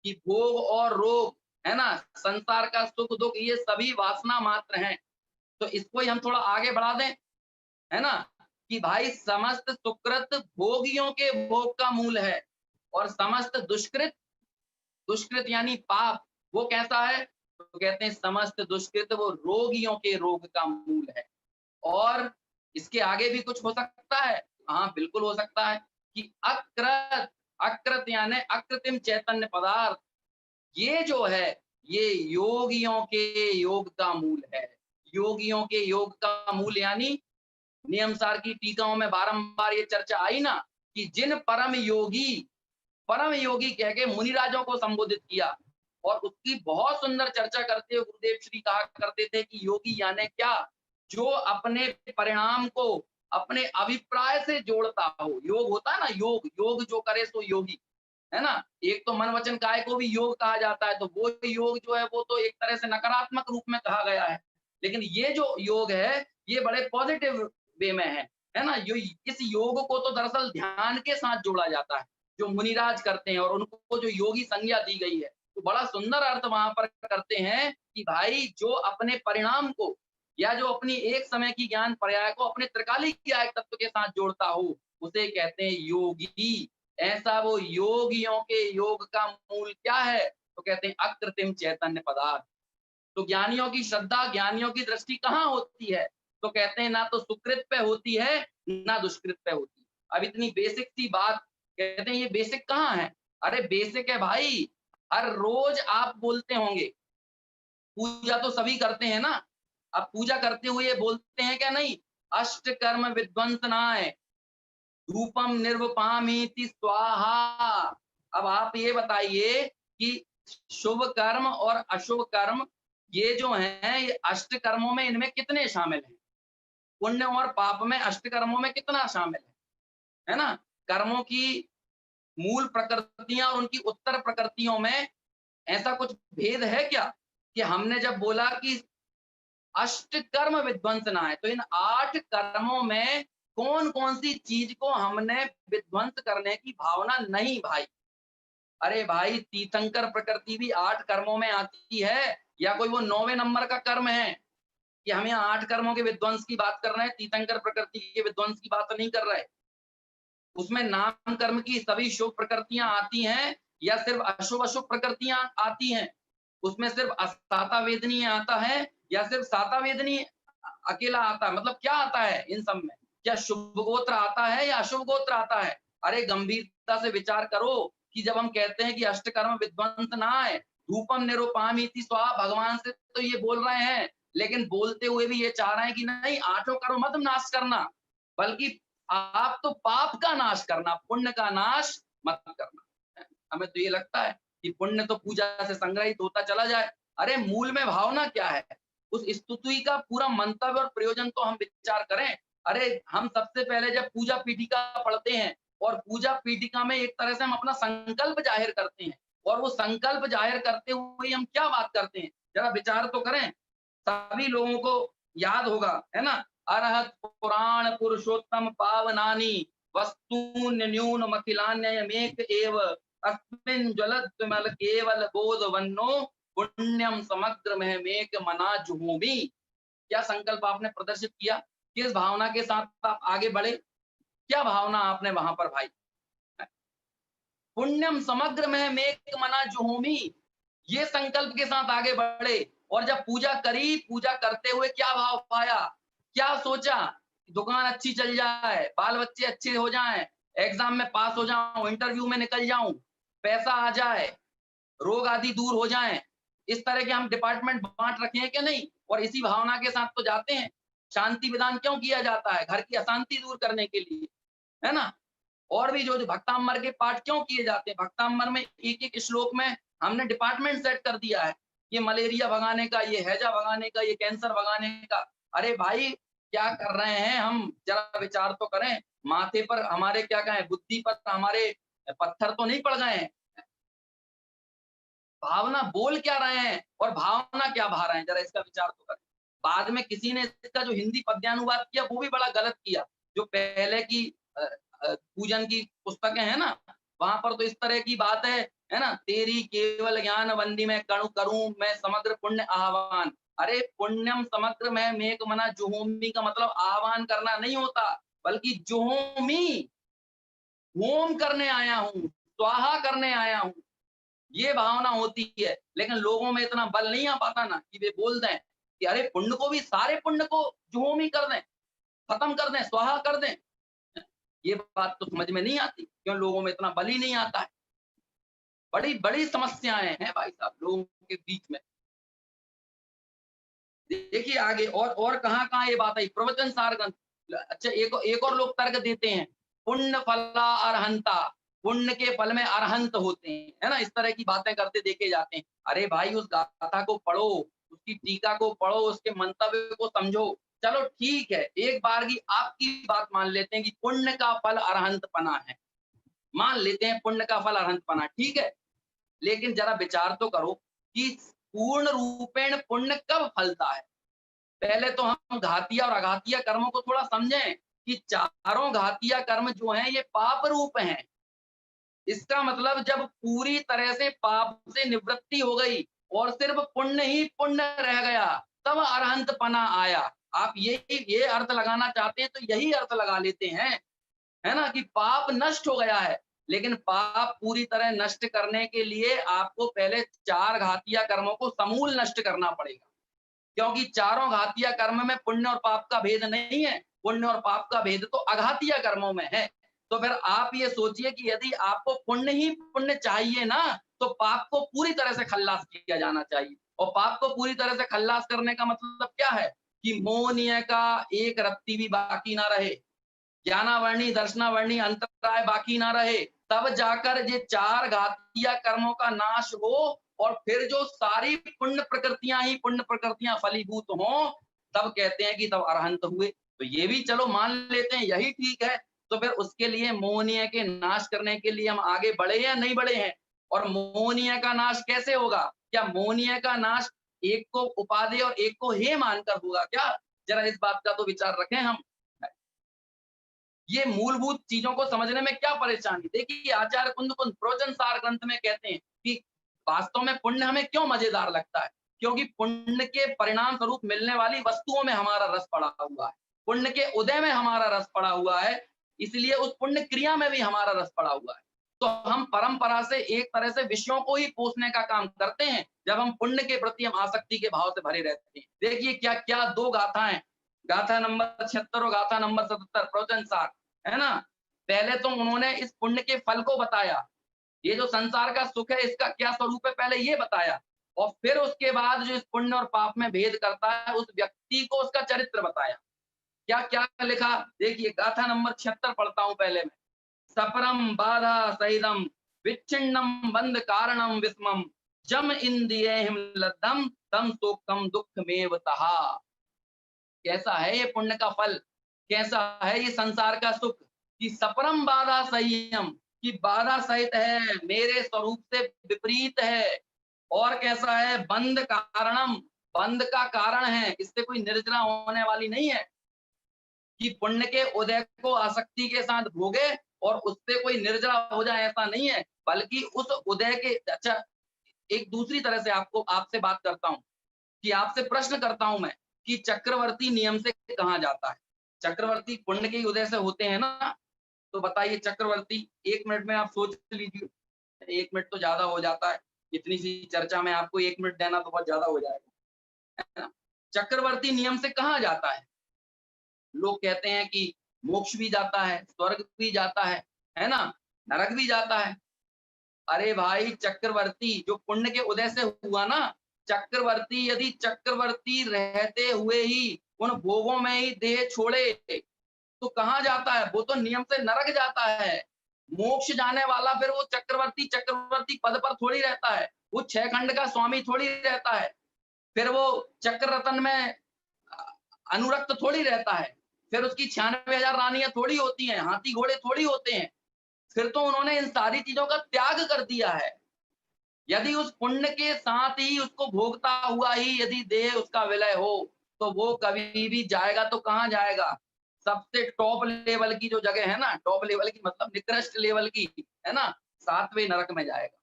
कि भोग और रोग, है ना, संसार का सुख दुख, ये सभी वासना मात्र हैं। तो इसको ही हम थोड़ा आगे बढ़ा दें है ना, कि भाई समस्त सुकृत भोगियों के भोग का मूल है और समस्त दुष्कृत, दुष्कृत यानी पाप, वो कैसा है? तो कहते हैं समस्त दुष्कृत वो रोगियों के रोग का मूल है। और इसके आगे भी कुछ हो सकता है? हाँ, बिल्कुल हो सकता है कि अकृत, अकृत यानी अकृत्रिम चैतन्य पदार्थ, ये जो है, ये योगियों के योग का मूल है। योगियों के योग का मूल यानी नियमसार की टीकाओं में बारंबार ये चर्चा आई ना कि जिन परम योगी कह के मुनिराजों को संबोधित किया और उसकी बहुत सुंदर चर्चा करते हुए गुरुदेव श्री कहा करते थे कि योगी यानी क्या? जो अपने परिणाम को अपने अभिप्राय से जोड़ता हो। योग होता है ना, योग, योग जो करे सो योगी, है ना? एक तो मन वचन काय को भी योग कहा जाता है, तो वो योग जो है वो तो एक तरह से नकारात्मक रूप में कहा गया है। लेकिन ये जो योग है, ये बड़े पॉजिटिव वे में है ना? यो इस योग को तो दरअसल ध्यान के साथ जोड़ा जाता है, जो मुनिराज करते हैं और उनको जो योगी संज्ञा दी गई है। तो बड़ा सुंदर अर्थ वहाँ पर करते हैं कि भाई जो अपने परिणाम को या जो अपनी एक समय की ज्ञान पर्याय को अपने त्रिकालिक ज्ञायक तत्व के साथ जोड़ता हो, उसे कहते हैं योगी। ऐसा वो योगियों के योग का मूल क्या है? तो कहते हैं अकृत्रिम चैतन्य पदार्थ। तो ज्ञानियों की श्रद्धा, ज्ञानियों की दृष्टि कहाँ होती है? तो कहते हैं ना तो सुकृत पे होती है, ना दुष्कृत पे होती है। अब इतनी बेसिक सी बात, कहते हैं ये बेसिक कहाँ है? अरे बेसिक है भाई, हर रोज आप बोलते होंगे, पूजा तो सभी करते हैं ना। अब पूजा करते हुए ये बोलते हैं क्या नहीं? अष्ट कर्म विध्वंसनाय धूपम निर्वपामीति स्वाहा। अब आप ये बताइए कि शुभ कर्म और अशुभ कर्म ये जो हैं, ये अष्ट कर्मों में इनमें कितने शामिल हैं? पुण्य और पाप में अष्ट कर्मों में कितना शामिल है ना? कर्मों की मूल प्रकृतियां और उनकी उत्तर प्रकृतियों में ऐसा कुछ भेद है क्या? कि हमने जब बोला कि अष्ट कर्म विध्वंसनाय, तो इन 8 कर्मों में कौन-कौन सी चीज को हमने विध्वंस करने की भावना नहीं भाई? अरे भाई, तीर्थंकर प्रकृति भी 8 कर्मों में आती है या कोई वो 9वें नंबर का कर्म है कि हम यहाँ 8 कर्मों के विध्वंस की बात कर रहे हैं, तीर्थंकर प्रकृति के विध्वंस की बात नहीं कर रहे। उसमें नाम कर्म की सभी शुभ प्रकृतियां आती हैं या सिर्फ अशुभ-अशुभ प्रकृतियां आती हैं? उसमें सिर्फ साता वेदनीय आता है या सिर्फ साता वेदनीय अकेला आता है? मतलब क्या आता है इन सब में? क्या शुभ गोत्र आता है या अशुभ गोत्र आता है? अरे गंभीरता से विचार करो कि जब हम कहते हैं कि अष्टकर्म विध्वंस नाय, धूपम निरूपमामीति स्वाहा, भगवान से तो ये बोल रहे हैं, लेकिन बोलते हुए भी ये चाह रहे हैं कि नहीं, आठों कर्म मत नाश करना, बल्कि आप तो पाप का नाश करना, पुण्य का नाश मत करना। हमें तो ये लगता है कि पुण्य तो पूजा से संग्रहित होता चला जाए। अरे मूल में भावना क्या है? उस स्तुति का पूरा मंतव्य और प्रयोजन तो हम विचार करें। अरे हम सबसे पहले जब पूजा पीठिका पढ़ते हैं और पूजा पीठिका में एक तरह से हम अपना संकल्प जाहिर करते हैं और वो संकल्प जाहिर करते हुए हम क्या बात करते हैं? जरा विचार तो करें। सभी लोगों को याद होगा, है ना? अरहत पुराण पुरुषोत्तम पावनानि वस्तून्य न्यून मखिलान्यमेक एव अस्मिन् ज्वलत् विमल केवल बोध वन्नो पुण्यम समग्र महमेक मना जुहूमि। क्या संकल्प आपने प्रदर्शित किया? किस भावना के साथ आप आगे बढ़े? क्या भावना आपने वहां पर भाई? पुण्यम समग्र महमेक मना जुहूमि, ये संकल्प के साथ आगे बढ़े और जब पूजा करी, पूजा करते हुए क्या भाव पाया, क्या सोचा? दुकान अच्छी चल जाए, बाल बच्चे अच्छे हो जाएं, एग्जाम में पास हो जाऊं, इंटरव्यू में निकल जाऊं, पैसा आ जाए, रोग आदि दूर हो जाएं। इस तरह के हम डिपार्टमेंट बांट रखे हैं क्या नहीं? और इसी भावना के साथ तो जाते हैं। शांति विधान क्यों किया जाता है? घर की अशांति दूर करने के लिए, है ना? और भी जो भक्ताम्बर के पाठ क्यों किए जाते हैं? भक्ताम्बर में एक-एक श्लोक में हमने डिपार्टमेंट सेट कर दिया है। ये मलेरिया भगाने का, ये हैजा भगाने का, ये कैंसर भगाने का। अरे भाई, क्या कर रहे हैं हम? जरा विचार तो करें। माथे पर हमारे क्या कहें, बुद्धि पर हमारे पत्थर तो नहीं पड़ गए हैं। भावना बोल क्या रहे हैं और भावना क्या भा रहे हैं, जरा इसका विचार तो करें। बाद में किसी ने इसका जो हिंदी पद्यानुवाद किया वो भी बड़ा गलत किया। जो पहले की पूजन की पुस्तकें हैं ना, वहां पर तो इस तरह की बात है ना? तेरी केवल ज्ञान वंदी में कणु करूं मैं समग्र पुण्य आह्वान। अरे पुण्यम समग्र में मेक मना जुहोमी का मतलब आह्वान करना नहीं होता, बल्कि जुहोमी, होम करने आया हूँ, स्वाहा करने आया हूँ, ये भावना होती है। लेकिन लोगों में इतना बल नहीं आ पाता ना कि वे बोल दें कि अरे पुण्य को भी, सारे पुण्य को जुहोमी कर दें, खत्म कर दें, स्वाहा कर दें। ये बात तो समझ में नहीं आती, क्यों लोगों में इतना बल ही नहीं आता है। बड़ी बड़ी समस्याएं हैं भाई साहब लोगों के बीच में। देखिए आगे और कहाँ-कहाँ ये बात आई, प्रवचन सार ग्रंथ। अच्छा, एक और लोग तर्क देते हैं, पुण्य फला अरहंता, पुण्य के फल में अरहंत होते हैं, है ना? इस तरह की बातें करते देखे जाते हैं। अरे भाई उस गाथा को पढ़ो, उसकी टीका को पढ़ो, उसके मंतव्य को समझो। चलो ठीक है, एक बार की आपकी बात मान लेते हैं कि पुण्य का फल अरहंतपना है। मान लेते हैं पुण्य का फल अरहंतपना, ठीक है? लेकिन जरा विचार तो करो कि पूर्ण रूपेण पुण्य कब फलता है? पहले तो हम घातीय और अघातीय कर्मों को थोड़ा समझें कि चारों घातीय कर्म जो हैं ये पाप रूप हैं। इसका मतलब जब पूरी तरह से पाप से निवृत्ति हो गई और सिर्फ पुण्य ही पुण्य रह गया, तब अरहंतपना आया। आप ये अर्थ लगाना चाहते हैं तो यही अर्थ लगा लेते हैं, है ना? कि पाप नष्ट हो गया है। लेकिन पाप पूरी तरह नष्ट करने के लिए आपको पहले 4 घातीय कर्मों को समूल नष्ट करना पड़ेगा। क्योंकि चारों घातीय कर्म में पुण्य और पाप का भेद नहीं है, पुण्य और पाप का भेद तो अघातीय कर्मों में है। तो फिर आप ये सोचिए कि यदि आपको पुण्य ही पुण्य चाहिए ना, तो पाप को पूरी तरह से खल्लास किया जाना चाहिए। और पाप को पूरी तरह से खल्लास करने का मतलब क्या है कि मोहनीय का एक रत्ती भी बाकी ना रहे, ज्ञानावर्णी दर्शनावर्णी अंतराय बाकी ना रहे, तब जाकर ये 4 घातीय कर्मों का नाश हो और फिर जो सारी पुण्य प्रकृतियां फलीभूत हों, तब कहते हैं कि तब अरहंत हुए। तो ये भी चलो मान लेते हैं यही ठीक है। तो फिर उसके लिए मोहनीय के नाश करने के लिए हम आगे बढ़े या नहीं बढ़े हैं? और मोहनीय का नाश कैसे होगा? क्या मोहनीय का नाश एक को उपादेय और एक को हेय मानकर होगा क्या? जरा इस बात का तो विचार रखें हम। ये मूलभूत चीजों को समझने में क्या परेशानी? देखिए आचार्य कुंद प्रवचन सार ग्रंथ में कहते हैं कि वास्तव में पुण्य हमें क्यों मजेदार लगता है? क्योंकि पुण्य के परिणाम स्वरूप मिलने वाली वस्तुओं में हमारा रस पड़ा हुआ है। पुण्य के उदय में हमारा रस पड़ा हुआ है, इसलिए उस पुण्य क्रिया में भी हमारा रस पड़ा हुआ है। तो हम परंपरा से एक तरह से विषयों को ही पोषने का काम करते हैं, जब हम पुण्य के प्रति हम आसक्ति के भाव से भरे रहते हैं। देखिए क्या-क्या 2 गाथाएँ, गाथा नंबर 76 और गाथा नंबर 77 प्रवचन सार, है ना? पहले तो उन्होंने इस पुण्य के फल को बताया। ये जो संसार का सुख है इसका क्या स्वरूप है पहले ये बताया। और फिर उसके बाद जो इस पुण्य और पाप में भेद करता है उस व्यक्ति को उसका चरित्र बताया। क्या-क्या लिखा? देखिए गाथा नंबर 76 पढ़ता हूँ पहले मैं। सपरम बाधा सहितम विच्छिन्नम बंध कारणम विस्मम जम इंद्रियहिम लद्धम तम सोक्तम दुःखमेव तहा। कैसा है ये पुण्य का फल? कैसा है ये संसार का सुख? कि सपरम बाधा संयम, कि बाधा सहित है, मेरे स्वरूप से विपरीत है। और कैसा है? बंध कारणम, बंध का कारण है, इससे कोई निर्जना होने वाली नहीं है कि पुण्य के उदय को आसक्ति के साथ भोगे और उससे कोई निर्जरा हो जाए, ऐसा नहीं है। बल्कि उस उदय के, अच्छा एक दूसरी तरह से आपको आपसे बात करता हूँ कि आपसे प्रश्न करता हूं मैं कि चक्रवर्ती नियम से कहा जाता है? चक्रवर्ती पुण्य के उदय से होते हैं ना? तो बताइए चक्रवर्ती, 1 मिनट में आप सोच लीजिए। 1 मिनट तो ज्यादा हो जाता है, इतनी सी चर्चा में आपको 1 मिनट देना तो बहुत ज्यादा हो जाएगा, है ना? चक्रवर्ती नियम से कहा जाता है? लोग कहते हैं कि मोक्ष भी जाता है, स्वर्ग भी जाता है ना? नरक भी जाता है। अरे भाई चक्रवर्ती जो पुण्य के उदय से हुआ ना, चक्रवर्ती यदि चक्रवर्ती रहते हुए ही उन भोगों में ही देह छोड़े तो कहाँ जाता है? वो तो नियम से नरक जाता है। मोक्ष जाने वाला फिर वो चक्रवर्ती चक्रवर्ती पद पर थोड़ी रहता है, वो 6 खंड का स्वामी थोड़ी रहता है। फिर वो चक्र रतन में अनुरक्त थोड़ी रहता है। फिर उसकी 96,000 रानियां थोड़ी होती हैं, हाथी घोड़े थोड़ी होते हैं। फिर तो उन्होंने इन सारी चीजों का त्याग कर दिया है। यदि उस पुण्य के साथ ही उसको भोगता हुआ ही यदि देह उसका विलय हो, तो वो कभी भी जाएगा तो कहाँ जाएगा? सबसे टॉप लेवल की जो जगह है ना, टॉप लेवल की मतलब निकृष्ट लेवल की, है ना? 7वें नरक में जाएगा।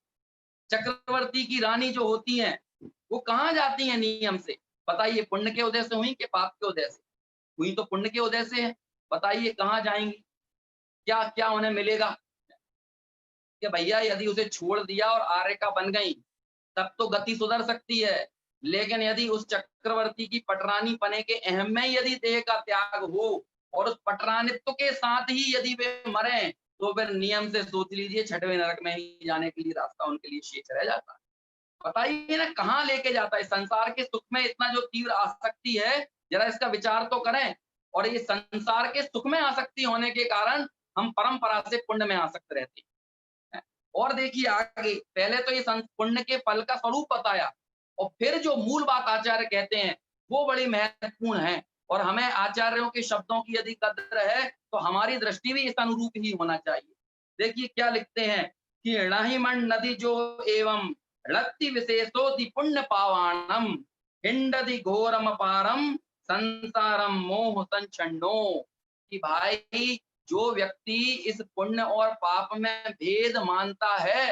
चक्रवर्ती की रानी जो होती हैं, वो कहाँ जाती हैं नियम से? बताइए पुण्य के उदय से हुई कि पाप के उदय से? हुई तो पुण्य के उदय से है। बताइए कहाँ जाएंगी, क्या क्या उन्हें मिलेगा? कि भैया यदि उसे छोड़ दिया और आर्य का बन गई तब तो गति सुधर सकती है, लेकिन यदि उस चक्रवर्ती की पटरानी पने के अहम में यदि देह का त्याग हो और उस पटरानित्व के साथ ही यदि वे मरे, तो फिर नियम से सोच लीजिए छठवें नरक में ही जाने के लिए रास्ता उनके लिए शेष रह जाता है। बताइए ना कहाँ लेके जाता है? संसार के सुख में इतना जो तीव्र आसक्ति है, जरा इसका विचार तो करें। और ये संसार के सुख में आसक्ति होने के कारण हम परंपरा से पुण्य में आसक्त रहते हैं। और देखिए आगे, पहले तो ये पुण्य के फल का स्वरूप बताया, और फिर जो मूल बात आचार्य कहते हैं वो बड़ी महत्वपूर्ण है। और हमें आचार्यों के शब्दों की यदि कद्र है तो हमारी दृष्टि भी इस अनुरूप ही होना चाहिए। देखिए क्या लिखते हैं कि णहिमण नदी जो एवं ळत्ति विशेषोति पुण्य पावाणम हिंडदि घोरम पारम संसारम मोह संचन्नो। कि भाई जो व्यक्ति इस पुण्य और पाप में भेद मानता है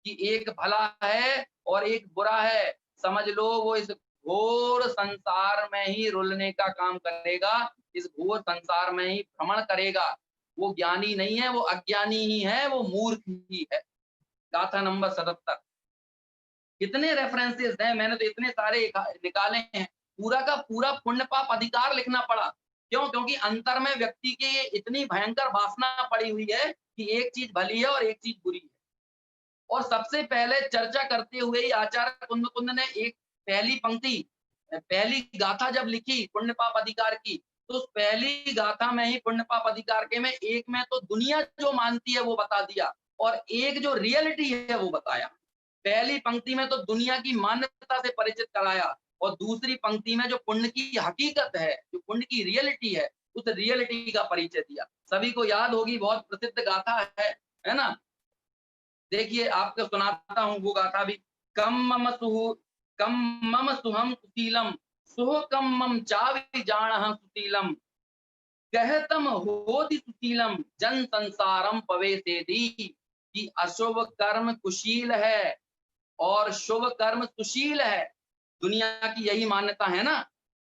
कि एक भला है और एक बुरा है, समझ लो वो इस घोर संसार में ही रुलने का काम करेगा, इस घोर संसार में ही भ्रमण करेगा। वो ज्ञानी नहीं है, वो अज्ञानी ही है, वो मूर्ख ही है। गाथा नंबर 77। कितने रेफरेंसेस हैं, मैंने तो इतने सारे निकाले हैं। पूरा का पूरा पुण्य पाप अधिकार लिखना पड़ा। क्यों? क्योंकि अंतर में व्यक्ति की ये इतनी भयंकर वासना पड़ी हुई है कि एक चीज भली है और एक चीज बुरी है। और सबसे पहले चर्चा करते हुए ही आचार्य कुंद ने एक पहली पंक्ति, पहली गाथा जब लिखी पुण्य पाप अधिकार की, तो उस पहली गाथा में ही पुण्य पाप अधिकार के में एक में तो दुनिया जो मानती है वो बता दिया, और एक जो रियलिटी है वो बताया। पहली पंक्ति में तो दुनिया की मान्यता से परिचित कराया, और दूसरी पंक्ति में जो पुण्य की हकीकत है, जो पुण्य की रियलिटी है, उस रियलिटी का परिचय दिया। सभी को याद होगी, बहुत प्रसिद्ध गाथा है ना? देखिए आपको सुनाता हूँ वो गाथा भी। कम मम सुहम सुशीलम सुह कम मम चावि जान सुशीलम कहतम होति सुशीलम जन संसारम पवेसेदी। कि अशुभ कर्म कुशील है और शुभ कर्म सुशील है। दुनिया की यही मान्यता है ना।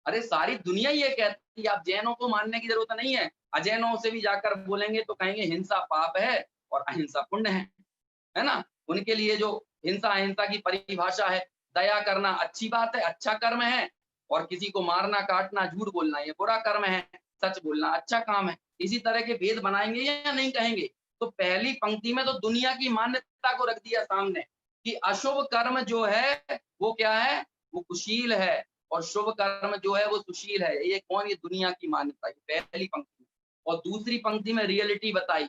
अरे सारी दुनिया ये कहती है, आप जैनों को मानने की जरूरत नहीं है। अजैनों से भी जाकर बोलेंगे तो कहेंगे हिंसा पाप है और अहिंसा पुण्य है ना। उनके लिए जो हिंसा अहिंसा की परिभाषा है, दया करना अच्छी बात है, अच्छा कर्म है, और किसी को मारना काटना झूठ बोलना ये बुरा कर्म है, सच बोलना अच्छा काम है। इसी तरह के भेद बनाएंगे या नहीं कहेंगे? तो पहली पंक्ति में तो दुनिया की मान्यता को रख दिया सामने कि अशुभ कर्म जो है वो क्या है, वो कुशील है, और शुभ कर्म जो है वो सुशील है। ये कौन? ये दुनिया की मान्यता, ये पहली पंक्ति में। और दूसरी पंक्ति में रियलिटी बताई,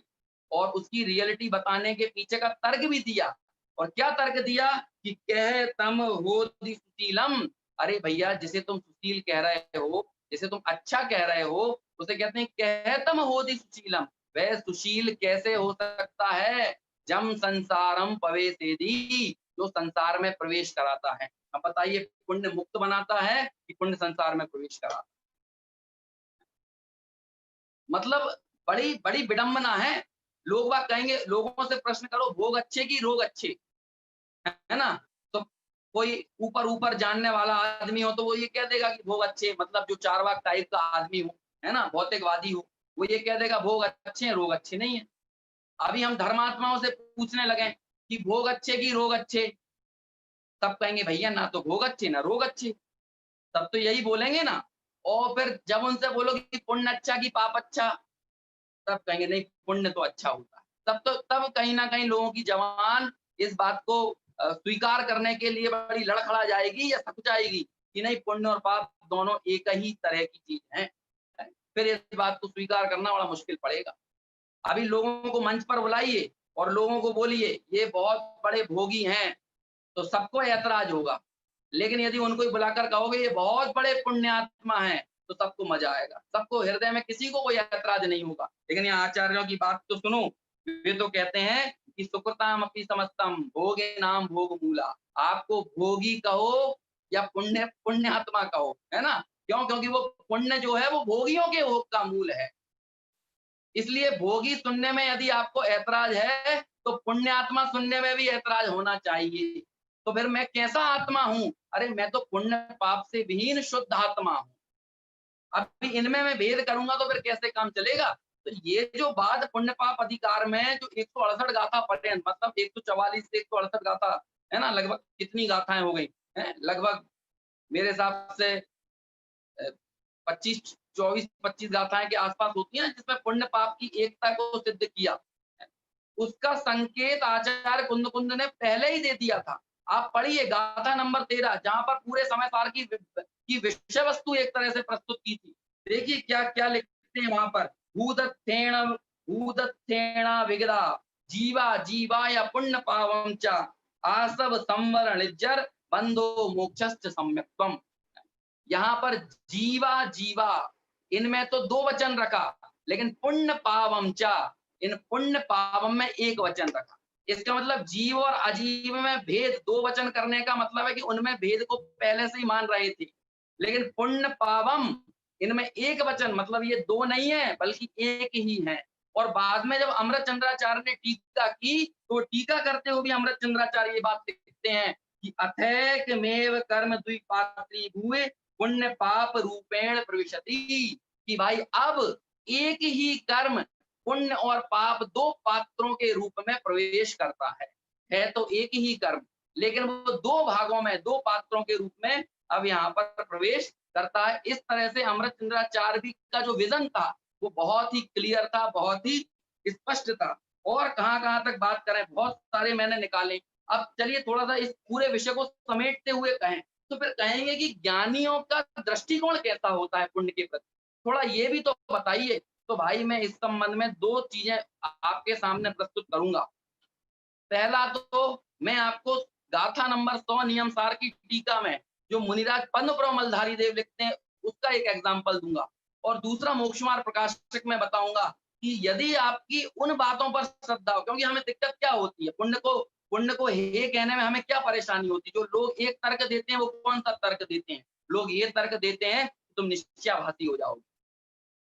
और उसकी रियलिटी बताने के पीछे का तर्क भी दिया। और क्या तर्क दिया कि कह तम हो सुशीलम। अरे भैया जिसे तुम सुशील कह रहे हो, जिसे तुम अच्छा कह रहे हो, उसे कहते हैं कह तम हो सुशीलम। वह सुशील कैसे हो सकता है? जम संसारम पवेसेदी, जो संसार में प्रवेश कराता है। अब बताइए पुण्य मुक्त बनाता है कि पुण्य संसार में प्रवेश कराता है? मतलब बड़ी बड़ी विडंबना है। लोग बात कहेंगे, लोगों से प्रश्न करो भोग अच्छे की रोग अच्छे, है ना? तो कोई ऊपर ऊपर जानने वाला आदमी हो तो वो ये कह देगा कि भोग अच्छे, मतलब जो चार्वाक टाइप का आदमी हो, है ना, भौतिकवादी हो, वो ये कह देगा भोग अच्छे हैं रोग अच्छे नहीं है। अभी हम धर्मात्माओं से पूछने लगे कि भोग अच्छे की रोग अच्छे, तब कहेंगे भैया ना तो भोग अच्छे ना रोग अच्छे, तब तो यही बोलेंगे ना। और फिर जब उनसे बोलोगे कि पुण्य अच्छा की पाप अच्छा, तब कहेंगे नहीं पुण्य तो अच्छा होता है। तब कहीं ना कहीं लोगों की जबान इस बात को स्वीकार करने के लिए बड़ी लड़खड़ा जाएगी या थक जाएगी कि नहीं पुण्य और पाप दोनों एक ही तरह की चीज है। फिर इस बात को स्वीकार करना बड़ा मुश्किल पड़ेगा। अभी लोगों को मंच पर बुलाइए और लोगों को बोलिए ये बहुत बड़े भोगी हैं, तो सबको ऐतराज होगा। लेकिन यदि उनको ही बुलाकर कहोगे ये बहुत बड़े पुण्यात्मा हैं, तो सबको मजा आएगा, सबको हृदय में किसी को कोई ऐतराज नहीं होगा। लेकिन यहाँ आचार्यों की बात तो सुनो, वे तो कहते हैं कि सुकृताम अपनी समस्तम भोगे नाम भोग मूला। आपको भोगी कहो या पुण्यात्मा कहो, है ना। क्यों? क्योंकि वो पुण्य जो है वो भोगियों के भोग का मूल है। इसलिए भोगी सुनने में यदि आपको ऐतराज है तो पुण्यात्मा सुनने में भी ऐतराज होना चाहिए। तो फिर मैं कैसा आत्मा हूं? अरे मैं तो पुण्य पाप से विहीन शुद्ध आत्मा हूं। अभी इनमें मैं भेद करूंगा तो फिर कैसे काम चलेगा? तो ये जो बात पुण्य पाप अधिकार में जो 168 गाथा पर्यंत, मतलब 144 से 168 गाथा है ना, लगभग कितनी गाथाएं हो गई हैं? लगभग मेरे हिसाब से 25 24-25 गाथाएं के आसपास होती हैं, जिसमें पुण्य पाप की एकता को सिद्ध किया। उसका संकेत आचार्य कुंद ने पहले ही दे दिया था। आप पढ़िए गाथा नंबर 13, जहां पर पूरे समय सार की विषय वस्तु एक तरह से प्रस्तुत की थी। देखिए क्या क्या लिखते हैं वहां पर। भूदत्थेण विगदा जीवा जीवाय पुण्य पावम च आसव संवरण निज्जर बंधो मोक्षश्च सम्यक्त्वम। यहाँ पर जीवा जीवा, इनमें तो दो वचन रखा, लेकिन पुण्य पावम चा, इन पुण्य पावम में एक वचन रखा। इसका मतलब जीव और अजीव में भेद, दो वचन करने का मतलब है कि उनमें भेद को पहले से ही मान रहे थे। लेकिन पुण्य पावम, इनमें एक वचन, मतलब ये दो नहीं है बल्कि एक ही है। और बाद में जब अमृत चंद्राचार्य ने टीका की, तो टीका करते हुए भी अमृत चंद्राचार्य ये बात लिखते हैं कि अथैकमेव कर्म द्विपात्री भूए पुण्य पाप रूपेण प्रविशति, कि भाई अब एक ही कर्म पुण्य और पाप दो पात्रों के रूप में प्रवेश करता है तो एक ही कर्म, लेकिन वो दो भागों में, दो पात्रों के रूप में अब यहाँ पर प्रवेश करता है। इस तरह से अमृत चंद्राचार्य का जो विजन था वो बहुत ही क्लियर था, बहुत ही स्पष्ट था। और कहां तक बात करें, बहुत सारे मैंने निकाले। अब चलिए थोड़ा सा इस पूरे विषय को समेटते हुए कहें तो फिर कहेंगे कि ज्ञानियों का दृष्टिकोण कैसा होता है पुण्य के प्रति, थोड़ा ये भी तो बताइए। तो भाई मैं इस संबंध में दो चीजें आपके सामने प्रस्तुत करूंगा। पहला तो मैं आपको गाथा नंबर 100 नियम सार की टीका में जो मुनिराज पद्मप्रभ मलधारी देव लिखते हैं उसका एक एग्जाम्पल दूंगा। और दूसरा मोक्षमार्ग प्रकाशक में बताऊंगा कि यदि आपकी उन बातों पर श्रद्धा हो, क्योंकि हमें दिक्कत क्या होती है, पुण्य को हे कहने में हमें क्या परेशानी होती है। जो लोग एक तर्क देते हैं वो कौन सा तर्क देते हैं? लोग ये तर्क देते हैं तुम निश्चयाभासी हो जाओगे।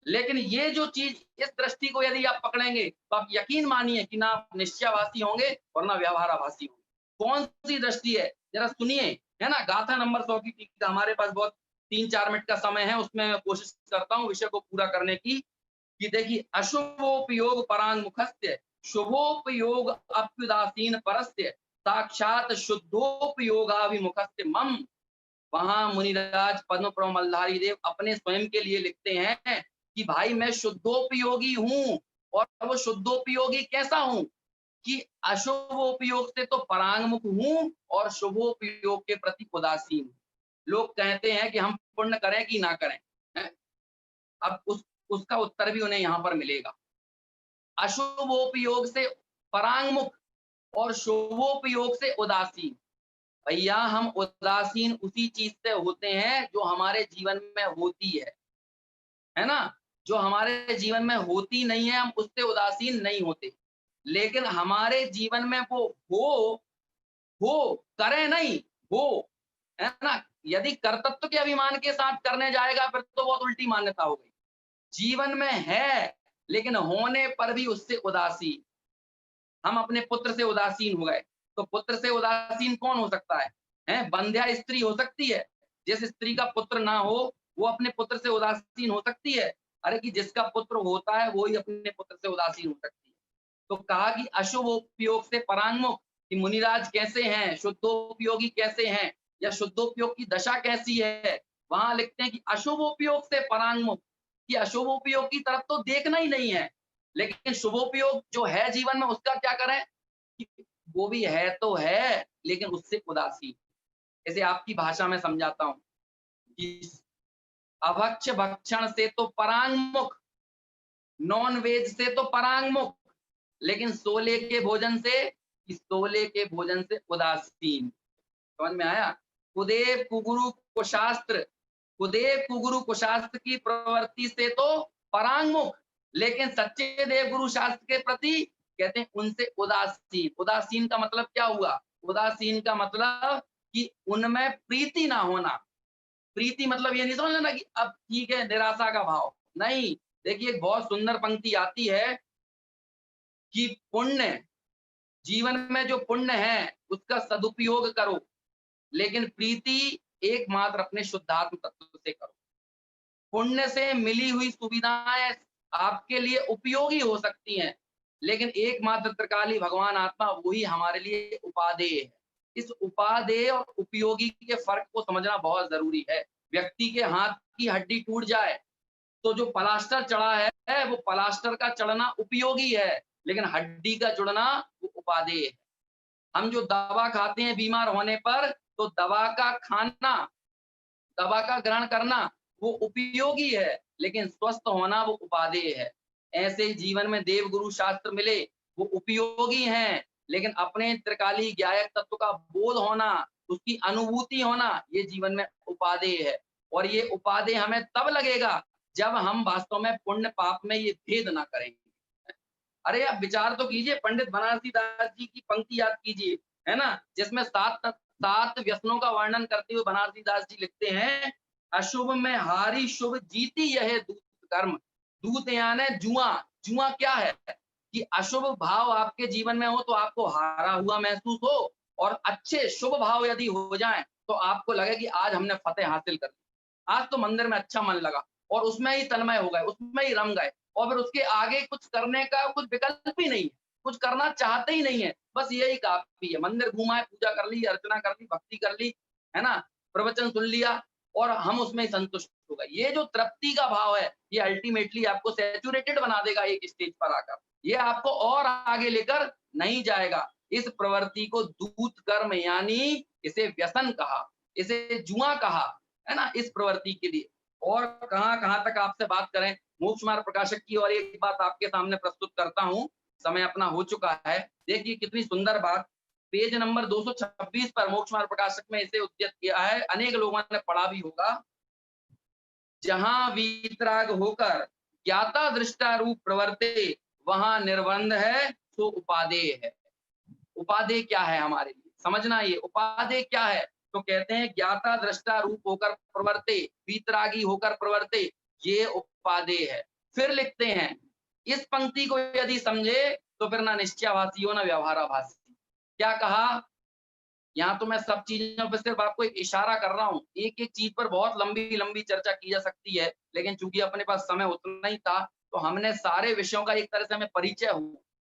लेकिन ये जो चीज, इस दृष्टि को यदि आप पकड़ेंगे तो आप यकीन मानिए कि ना आप निश्चयाभासी होंगे और ना व्यवहाराभासी होंगे। कौन सी दृष्टि है जरा सुनिए, है ना। गाथा नंबर 100 की टीका, हमारे पास बहुत 3-4 मिनट का समय है, उसमें मैं कोशिश करता हूँ विषय को पूरा करने की। कि देखिए, अशुभोपयोग परांगमुखस्य शुभोपयोग अप्युदासीन परस्य साक्षात शुद्धोपयोगाभिमुखस्य मम। वहां मुनिराज पद्मप्रभ मलधारी देव अपने स्वयं के लिए लिखते हैं कि भाई मैं शुद्धोपयोगी हूं। और वो शुद्धोपयोगी कैसा हूं कि अशुभोपयोग से तो परांगमुख हूं और शुभोपयोग के प्रति उदासीन हूं। लोग कहते हैं कि हम पुण्य करें कि ना करें, है? अब उसका उत्तर भी उन्हें यहां पर मिलेगा। अशुभोपयोग से परांगमुख और शुभोपयोग से उदासीन। भैया हम उदासीन उसी चीज से होते हैं जो हमारे जीवन में होती है ना। जो हमारे जीवन में होती नहीं है हम उससे उदासीन नहीं होते, लेकिन हमारे जीवन में वो हो करें नहीं, हो, है ना। यदि कर्तृत्व के अभिमान के साथ करने जाएगा फिर तो बहुत उल्टी मान्यता हो गई। जीवन में है लेकिन होने पर भी उससे उदासीन। हम अपने पुत्र से उदासीन हो गए, तो पुत्र से उदासीन कौन हो सकता है? बंध्या स्त्री हो सकती है। जिस स्त्री का पुत्र ना हो वो अपने पुत्र से उदासीन हो सकती है? अरे कि जिसका पुत्र होता है वो ही अपने पुत्र से उदासीन हो सकती है। तो कहा कि अशुभ उपयोग से परांगमुख, कि मुनिराज कैसे हैं, शुद्धोपयोगी कैसे हैं, या शुद्धोपयोग की दशा कैसी है। वहां लिखते हैं कि अशुभोपयोग से परांगमुख, कि अशुभोपयोग की तरफ तो देखना ही नहीं है, लेकिन शुभोपयोग जो है जीवन में उसका क्या करें कि वो भी है तो है लेकिन उससे उदासीन। जैसे आपकी भाषा में समझाता हूं कि अभक्ष भक्षण से तो परांगमुख, नॉन वेज से तो परांगमुख, लेकिन सोले के भोजन से, इस सोले के भोजन से उदासीन। समझ में आया? कुदेव कुगुरु कुशास्त्र, कुदेव कुगुरु कुशास्त्र की प्रवृत्ति से तो परांगमुख, लेकिन सच्चे देव गुरु शास्त्र के प्रति कहते हैं उनसे उदासीन। उदासीन का मतलब क्या हुआ? उदासीन का मतलब कि उनमें प्रीति ना होना। प्रीति मतलब ये नहीं समझ लेना कि अब ठीक है निराशा का भाव नहीं। देखिए एक बहुत सुंदर पंक्ति आती है कि पुण्य जीवन में जो पुण्य है उसका सदुपयोग करो, लेकिन प्रीति एकमात्र अपने शुद्धात्म तत्व से करो। पुण्य से मिली हुई सुविधाएं आपके लिए उपयोगी हो सकती हैं, लेकिन एकमात्र त्रिकाली भगवान आत्मा वही हमारे लिए उपादेय है। इस उपादेय और उपयोगी के फर्क को समझना बहुत जरूरी है। व्यक्ति के हाथ की हड्डी टूट जाए तो जो प्लास्टर चढ़ा है वो प्लास्टर का चढ़ना उपयोगी है, लेकिन हड्डी का जुड़ना वो उपादेय है। हम जो दवा खाते हैं बीमार होने पर, तो दवा का खाना, दवा का ग्रहण करना वो उपयोगी है, लेकिन स्वस्थ होना वो उपादेय है। ऐसे ही जीवन में देव गुरु शास्त्र मिले वो उपयोगी हैं, लेकिन अपने त्रिकाली ज्ञायक तत्व का बोध होना, उसकी अनुभूति होना, ये जीवन में उपादेय है। और ये उपादेय हमें तब लगेगा जब हम वास्तव में पुण्य पाप में ये भेद ना करेंगे। अरे आप विचार तो कीजिए, पंडित बनारसी दास जी की पंक्ति याद कीजिए, है ना, जिसमें सात व्यसनों का वर्णन करते हुए बनारसी दास जी लिखते हैं, अशुभ में हारी शुभ जीती यह दूत कर्म। दूत यानी जुआ। जुआ क्या है कि अशुभ भाव आपके जीवन में हो तो आपको हारा हुआ महसूस हो, और अच्छे शुभ भाव यदि हो जाएं तो आपको लगे कि आज हमने फतेह हासिल कर ली, आज तो मंदिर में अच्छा मन लगा, और उसमें ही तन्मय हो गए, उसमें ही रम गए, और फिर उसके आगे कुछ करने का कुछ विकल्प ही नहीं है, कुछ करना चाहते ही नहीं है, बस यही काफी है। मंदिर घुमाए, पूजा कर ली, अर्चना कर ली, भक्ति कर ली, है ना, प्रवचन सुन लिया, और हम उसमें ही संतुष्ट हो गए। ये जो तृप्ति का भाव है, ये अल्टीमेटली आपको सैचुरेटेड बना देगा एक स्टेज पर आकर, ये आपको और आगे लेकर नहीं जाएगा। इस प्रवृत्ति को दूत कर्म यानी इसे व्यसन कहा, इसे जुआ कहा, है ना, इस प्रवृत्ति के लिए। और कहां तक आपसे बात करें, मोक्ष मार्ग प्रकाशक की और एक बात आपके सामने प्रस्तुत करता हूं, समय अपना हो चुका है। देखिए कितनी सुंदर बात, पेज नंबर 226 पर मोक्ष मार्ग प्रकाशक में इसे उद्धृत किया है, अनेक लोगों ने पढ़ा भी होगा। जहां वीतराग होकर ज्ञाता दृष्टा रूप प्रवर्ते, वहां निर्बंध है सो उपादेय है। उपादेय क्या है हमारे लिए समझना, ये उपादेय क्या है, तो कहते हैं ज्ञाता दृष्टा रूप होकर प्रवर्ते, वीतरागी होकर प्रवर्ते, ये उपादेय है। फिर लिखते हैं, इस पंक्ति को यदि समझे तो फिर ना निश्चयाभासी हो ना व्यवहाराभासी। क्या कहा, यहाँ तो मैं सब चीजों पर सिर्फ आपको एक इशारा कर रहा हूँ, एक एक चीज पर बहुत लंबी लंबी चर्चा की जा सकती है, लेकिन चूंकि अपने पास समय उतना ही था, तो हमने सारे विषयों का एक तरह से हमें परिचय हो,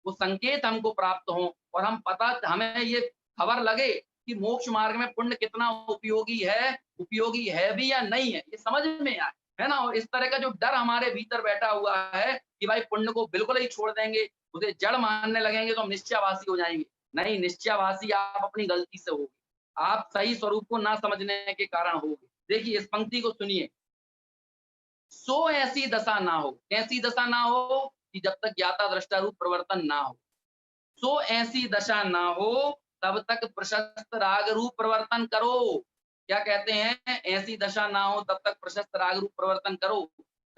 वो संकेत हमको प्राप्त हो, और हम पता हमें ये खबर लगे कि मोक्ष मार्ग में पुण्य कितना उपयोगी है भी या नहीं है, ये समझ में आए, है ना। और इस तरह का जो डर हमारे भीतर बैठा हुआ है कि भाई पुण्य को बिल्कुल ही छोड़ देंगे, उसे जड़ मानने लगेंगे तो हम निश्चयवासी हो जाएंगे, नहीं, निश्चयवासी आप अपनी गलती से होगे, आप सही स्वरूप को ना समझने के कारण होगे। देखिए इस पंक्ति को सुनिए, सो ऐसी दशा ना हो, कैसी दशा ना हो कि जब तक ज्ञाता दृष्टा रूप प्रवर्तन ना हो, सो ऐसी दशा ना हो तब तक प्रशस्त राग रूप प्रवर्तन करो। क्या कहते हैं, ऐसी दशा ना हो तब तक प्रशस्त राग रूप प्रवर्तन करो।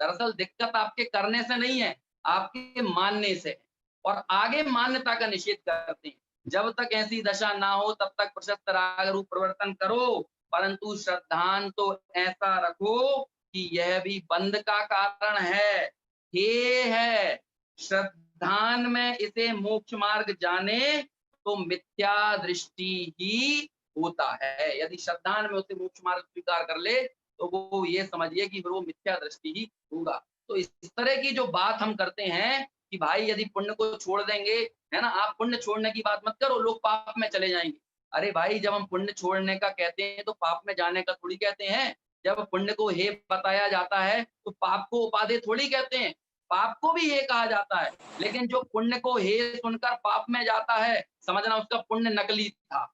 दरअसल दिक्कत आपके करने से नहीं है, आपके मानने से, और आगे मान्यता का निषेध करते हैं। जब तक ऐसी दशा ना हो तब तक प्रशस्त राग रूप प्रवर्तन करो, परंतु श्रद्धान तो ऐसा रखो कि यह भी बंध का कारण है। हे है श्रद्धान में इसे मोक्ष मार्ग जाने तो मिथ्या दृष्टि ही होता है। यदि श्रद्धान में उसे मोक्ष मार्ग स्वीकार कर ले तो वो ये समझिए कि फिर वो मिथ्या दृष्टि ही होगा। तो इस तरह की जो बात हम करते हैं कि भाई यदि पुण्य को छोड़ देंगे, है ना, आप पुण्य छोड़ने की बात मत करो, लोग पाप में चले जाएंगे। अरे भाई जब हम पुण्य छोड़ने का कहते हैं तो पाप में जाने का थोड़ी कहते हैं। जब पुण्य को हे बताया जाता है तो पाप को उपादेय थोड़ी कहते हैं, पाप को भी हे कहा जाता है। लेकिन जो पुण्य को हे सुनकर पाप में जाता है, समझना उसका पुण्य नकली था,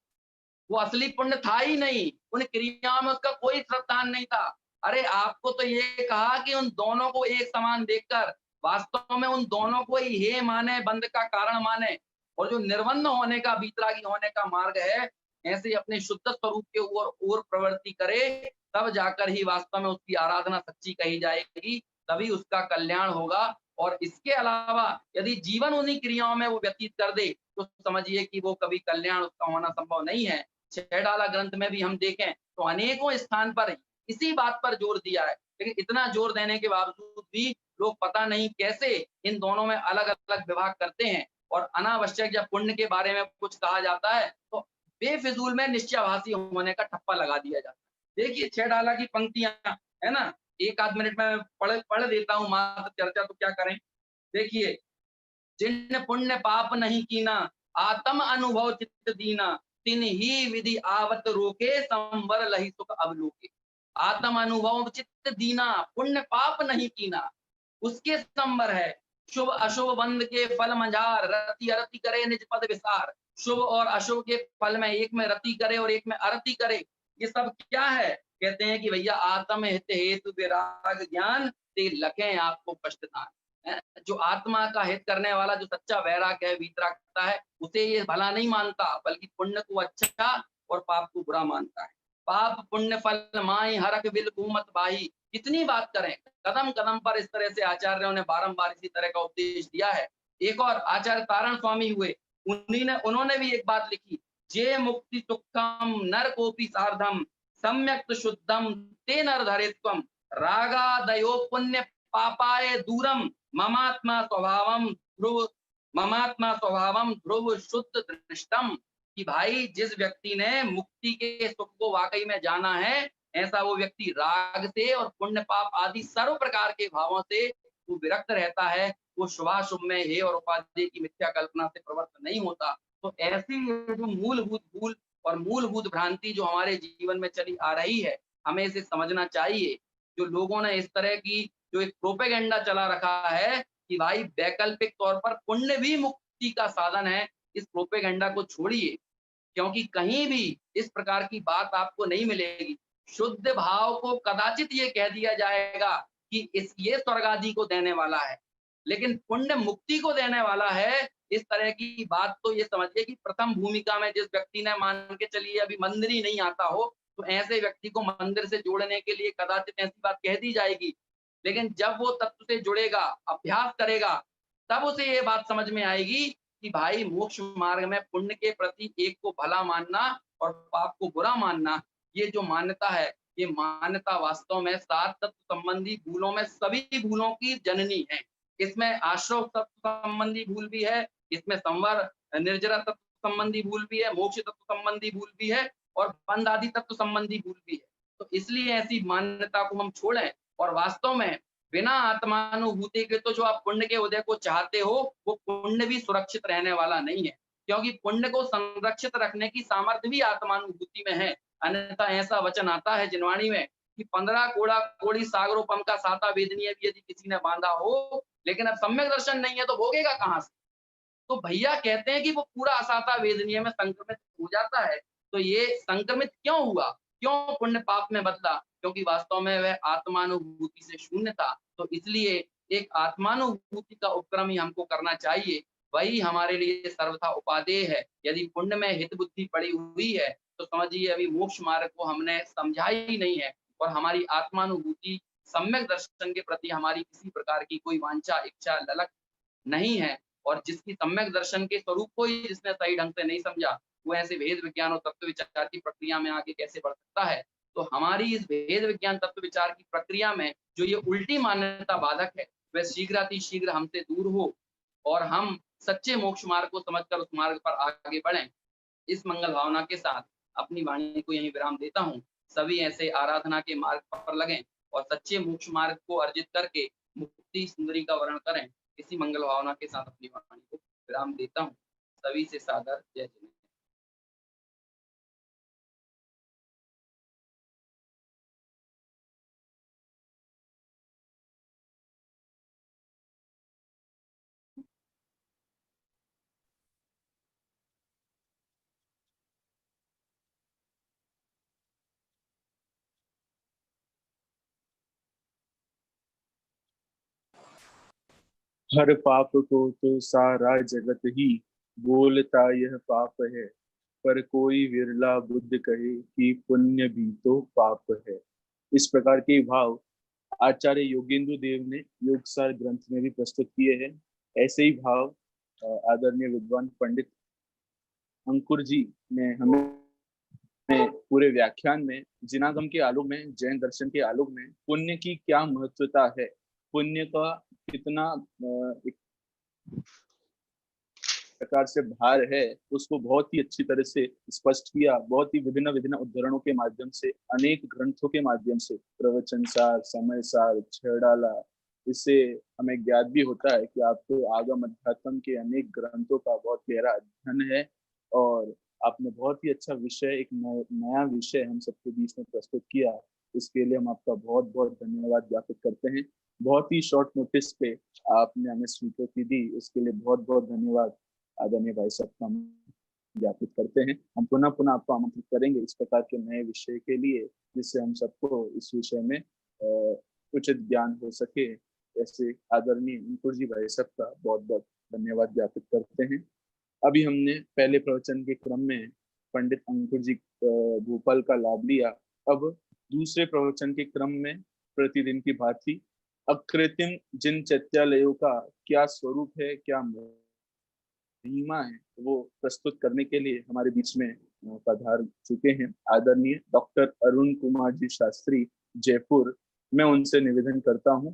वो असली पुण्य था ही नहीं, उन क्रियाओं में उसका कोई श्रद्धान नहीं था। अरे आपको तो ये कहा कि उन दोनों को एक समान देखकर वास्तव में उन दोनों को ही हे माने, बंध का कारण माने, और जो निर्बंध होने का, बीतरागी होने का मार्ग है, ऐसे अपने शुद्ध स्वरूप के ओर प्रवृत्ति करे, तब जाकर ही वास्तव में उसकी आराधना सच्ची कही जाएगी, तभी उसका कल्याण होगा। और इसके अलावा यदि जीवन उन्हीं क्रियाओं में वो व्यतीत कर दे तो समझिए कि वो कभी कल्याण उसका होना संभव नहीं है। छेडाला ग्रंथ में भी हम देखें तो अनेकों स्थान पर इसी बात पर जोर दिया है, लेकिन इतना जोर देने के बावजूद भी लोग पता नहीं कैसे इन दोनों में अलग अलग विभाग करते हैं और अनावश्यक या पुण्य के बारे में कुछ कहा जाता है तो बेफिजूल में निश्चयभाषी होने का ठप्पा लगा दिया जाता है। देखिए 6 डाला की पंक्तियां है ना, एक आध मिनट में पढ़ देता हूँ, मात्र चर्चा तो क्या करें। देखिए, जिन पुण्य पाप नहीं कीना, आत्म अनुभव चित्त दीना, तिन ही विधि आवत रोके, संवर लही सुख अवलोके। आत्म अनुभव चित्त दीना, पुण्य पाप नहीं कीना, उसके संवर है। शुभ अशुभ बंद के फल मझार, रति अरति करे निज पद विसार। शुभ और अशुभ के फल में एक में रति करे और एक में अरति करे, ये सब क्या है? कहते हैं कि भैया आत्म हित हेतु विराग ज्ञान, ते लखें आपको कष्टदान। जो आत्मा का हित करने वाला जो सच्चा वैराग्य है, वीतरागता है, उसे ये भला नहीं मानता, बल्कि पुण्य को अच्छा और पाप को बुरा मानता है। पाप पुण्य फल माई हरक बिल घूमत बाही। कितनी बात करें, कदम कदम पर इस तरह से आचार्यों ने बारंबार इसी तरह का उपदेश दिया है। एक और आचार्य तारण स्वामी हुए, उन्होंने भी एक बात लिखी, जे मुक्ति सुखम नर कोपी सार्धम, सम्यक शुद्धम ते नर धरित्वम, रागादयो पुण्य पापाय दूरम, ममात्मा स्वभावम ध्रुव शुद्ध दृष्टम। कि भाई जिस व्यक्ति ने मुक्ति के सुख को वाकई में जाना है, ऐसा वो व्यक्ति राग से और पुण्य पाप आदि सर्व प्रकार के भावों से वो विरक्त रहता है। वो शुभाशुभ में हे और उपाधि की मिथ्या कल्पना से प्रवृत्त नहीं होता। तो ऐसी ये जो मूलभूत भूल और मूलभूत भ्रांति जो हमारे जीवन में चली आ रही है, हमें इसे समझना चाहिए। जो लोगों ने इस तरह की जो एक प्रोपेगेंडा चला रखा है कि भाई वैकल्पिक तौर पर पुण्य भी मुक्ति का साधन है, इस प्रोपेगेंडा को छोड़िए, क्योंकि कहीं भी इस प्रकार की बात आपको नहीं मिलेगी। शुद्ध भाव को कदाचित ये कह दिया जाएगा कि ये स्वर्ग आदि को देने वाला है, लेकिन पुण्य मुक्ति को देने वाला है, इस तरह की बात तो ये समझिए कि प्रथम भूमिका में जिस व्यक्ति ने मान के चलिए अभी मंदिर ही नहीं आता हो, तो ऐसे व्यक्ति को मंदिर से जोड़ने के लिए कदाचित ऐसी बात कह दी जाएगी। लेकिन जब वो तत्व से जुड़ेगा, अभ्यास करेगा, तब उसे ये बात समझ में आएगी कि भाई मोक्ष मार्ग में पुण्य के प्रति एक को भला मानना और पाप को बुरा मानना, ये जो मान्यता है, ये मान्यता वास्तव में 7 तत्व संबंधी भूलों में सभी भूलों की जननी है। इसमें आश्रव तत्व संबंधी भूल भी है, इसमें संवर निर्जरा तत्व संबंधी भूल भी है, मोक्ष तत्व संबंधी भूल भी है और बंध आदि तत्व संबंधी भूल भी है। तो इसलिए ऐसी मान्यता को हम छोड़ें और वास्तव में बिना आत्मानुभूति के तो जो आप पुण्य के उदय को चाहते हो, वो पुण्य भी सुरक्षित रहने वाला नहीं है, क्योंकि पुण्य को संरक्षित रखने की सामर्थ्य भी आत्मानुभूति में है। अन्यथा ऐसा वचन आता है जिनवाणी में कि 15 कोड़ा कोड़ी सागरोपम का साता वेदनीय भी यदि किसी ने बांधा हो, लेकिन अब सम्यक दर्शन नहीं है तो भोगेगा कहाँ से? तो भैया कहते हैं कि वो पूरा असाता वेदनीय में संक्रमित हो जाता है। तो ये संक्रमित क्यों हुआ? क्यों पुण्य पाप में बदला? क्योंकि वास्तव में वह आत्मानुभूति से शून्य था। तो इसलिए एक आत्मानुभूति का उपक्रम ही हमको करना चाहिए। वही हमारे लिए सर्वथा उपादेय है। यदि पुण्य में हित बुद्धि पड़ी हुई है, तो समझिए अभी मोक्ष मार्ग को हमने समझा ही नहीं है और हमारी आत्मानुभूति सम्यक दर्शन के प्रति हमारी किसी प्रकार की कोई वांछा, इच्छा, ललक नहीं है। और जिसकी सम्यक दर्शन के स्वरूप को ही जिसने सही ढंग से नहीं समझा, वो ऐसे भेद विज्ञान और तत्व विचार की प्रक्रिया में आगे कैसे बढ़ सकता है? तो हमारी इस भेद विज्ञान तत्व विचार की प्रक्रिया में जो ये उल्टी मान्यता बाधक है, वह शीघ्रातिशीघ्र हमसे दूर हो और हम सच्चे मोक्ष मार्ग को समझकर उस मार्ग पर आगे बढ़ें। इस मंगल भावना के साथ अपनी वाणी को यहीं विराम देता हूँ। सभी ऐसे आराधना के मार्ग पर लगें और सच्चे मोक्ष मार्ग को अर्जित करके मुक्ति सुंदरी का वर्ण करें। इसी मंगल भावना के साथ अपनी वाणी को विराम देता हूँ। सभी से सादर जय जिनेन्द्र। हर पाप को तो सारा जगत ही बोलता यह पाप है, पर कोई विरला बुद्ध कहे कि पुण्य भी तो पाप है। इस प्रकार के भाव आचार्य योगेंद्र देव ने योगसार ग्रंथ में भी प्रस्तुत किए हैं। ऐसे ही भाव आदरणीय विद्वान पंडित अंकुर जी ने हमें पूरे व्याख्यान में जिनागम के आलोक में, जैन दर्शन के आलोक में पुण्य की क्या महत्वता है, पुण्य का कितना प्रकार से भार है उसको बहुत ही अच्छी तरह से स्पष्ट किया, बहुत ही विभिन्न विभिन्न उद्धरणों के माध्यम से, अनेक ग्रंथों के माध्यम से, प्रवचन सार, समय सार, छेड़ाला। इससे हमें ज्ञात भी होता है कि आपको आगम अध्यात्म के अनेक ग्रंथों का बहुत गहरा अध्ययन है और आपने बहुत ही अच्छा विषय, एक नया विषय हम सबके बीच में प्रस्तुत किया। इसके लिए हम आपका बहुत बहुत धन्यवाद ज्ञापित करते हैं। बहुत ही शॉर्ट नोटिस पे आपने हमें स्वीकृति दी, इसके लिए बहुत बहुत धन्यवाद आदरणीय भाई साहब का हम ज्ञापित करते हैं। हम पुनः पुनः आपको आमंत्रित करेंगे इस प्रकार के नए विषय के लिए, जिससे हम सबको इस विषय में उचित ज्ञान हो सके। ऐसे आदरणीय अंकुर जी भाई साहब का बहुत बहुत धन्यवाद ज्ञापित करते हैं। अभी हमने पहले प्रवचन के क्रम में पंडित अंकुर जी भोपाल का लाभ लिया। अब दूसरे प्रवचन के क्रम में प्रतिदिन की भांति अकृत्रिम जिन चैत्यालयों का क्या स्वरूप है, क्या महिमा है, वो प्रस्तुत करने के लिए हमारे बीच में पधार चुके हैं आदरणीय डॉक्टर अरुण कुमार जी शास्त्री, जयपुर। मैं उनसे निवेदन करता हूं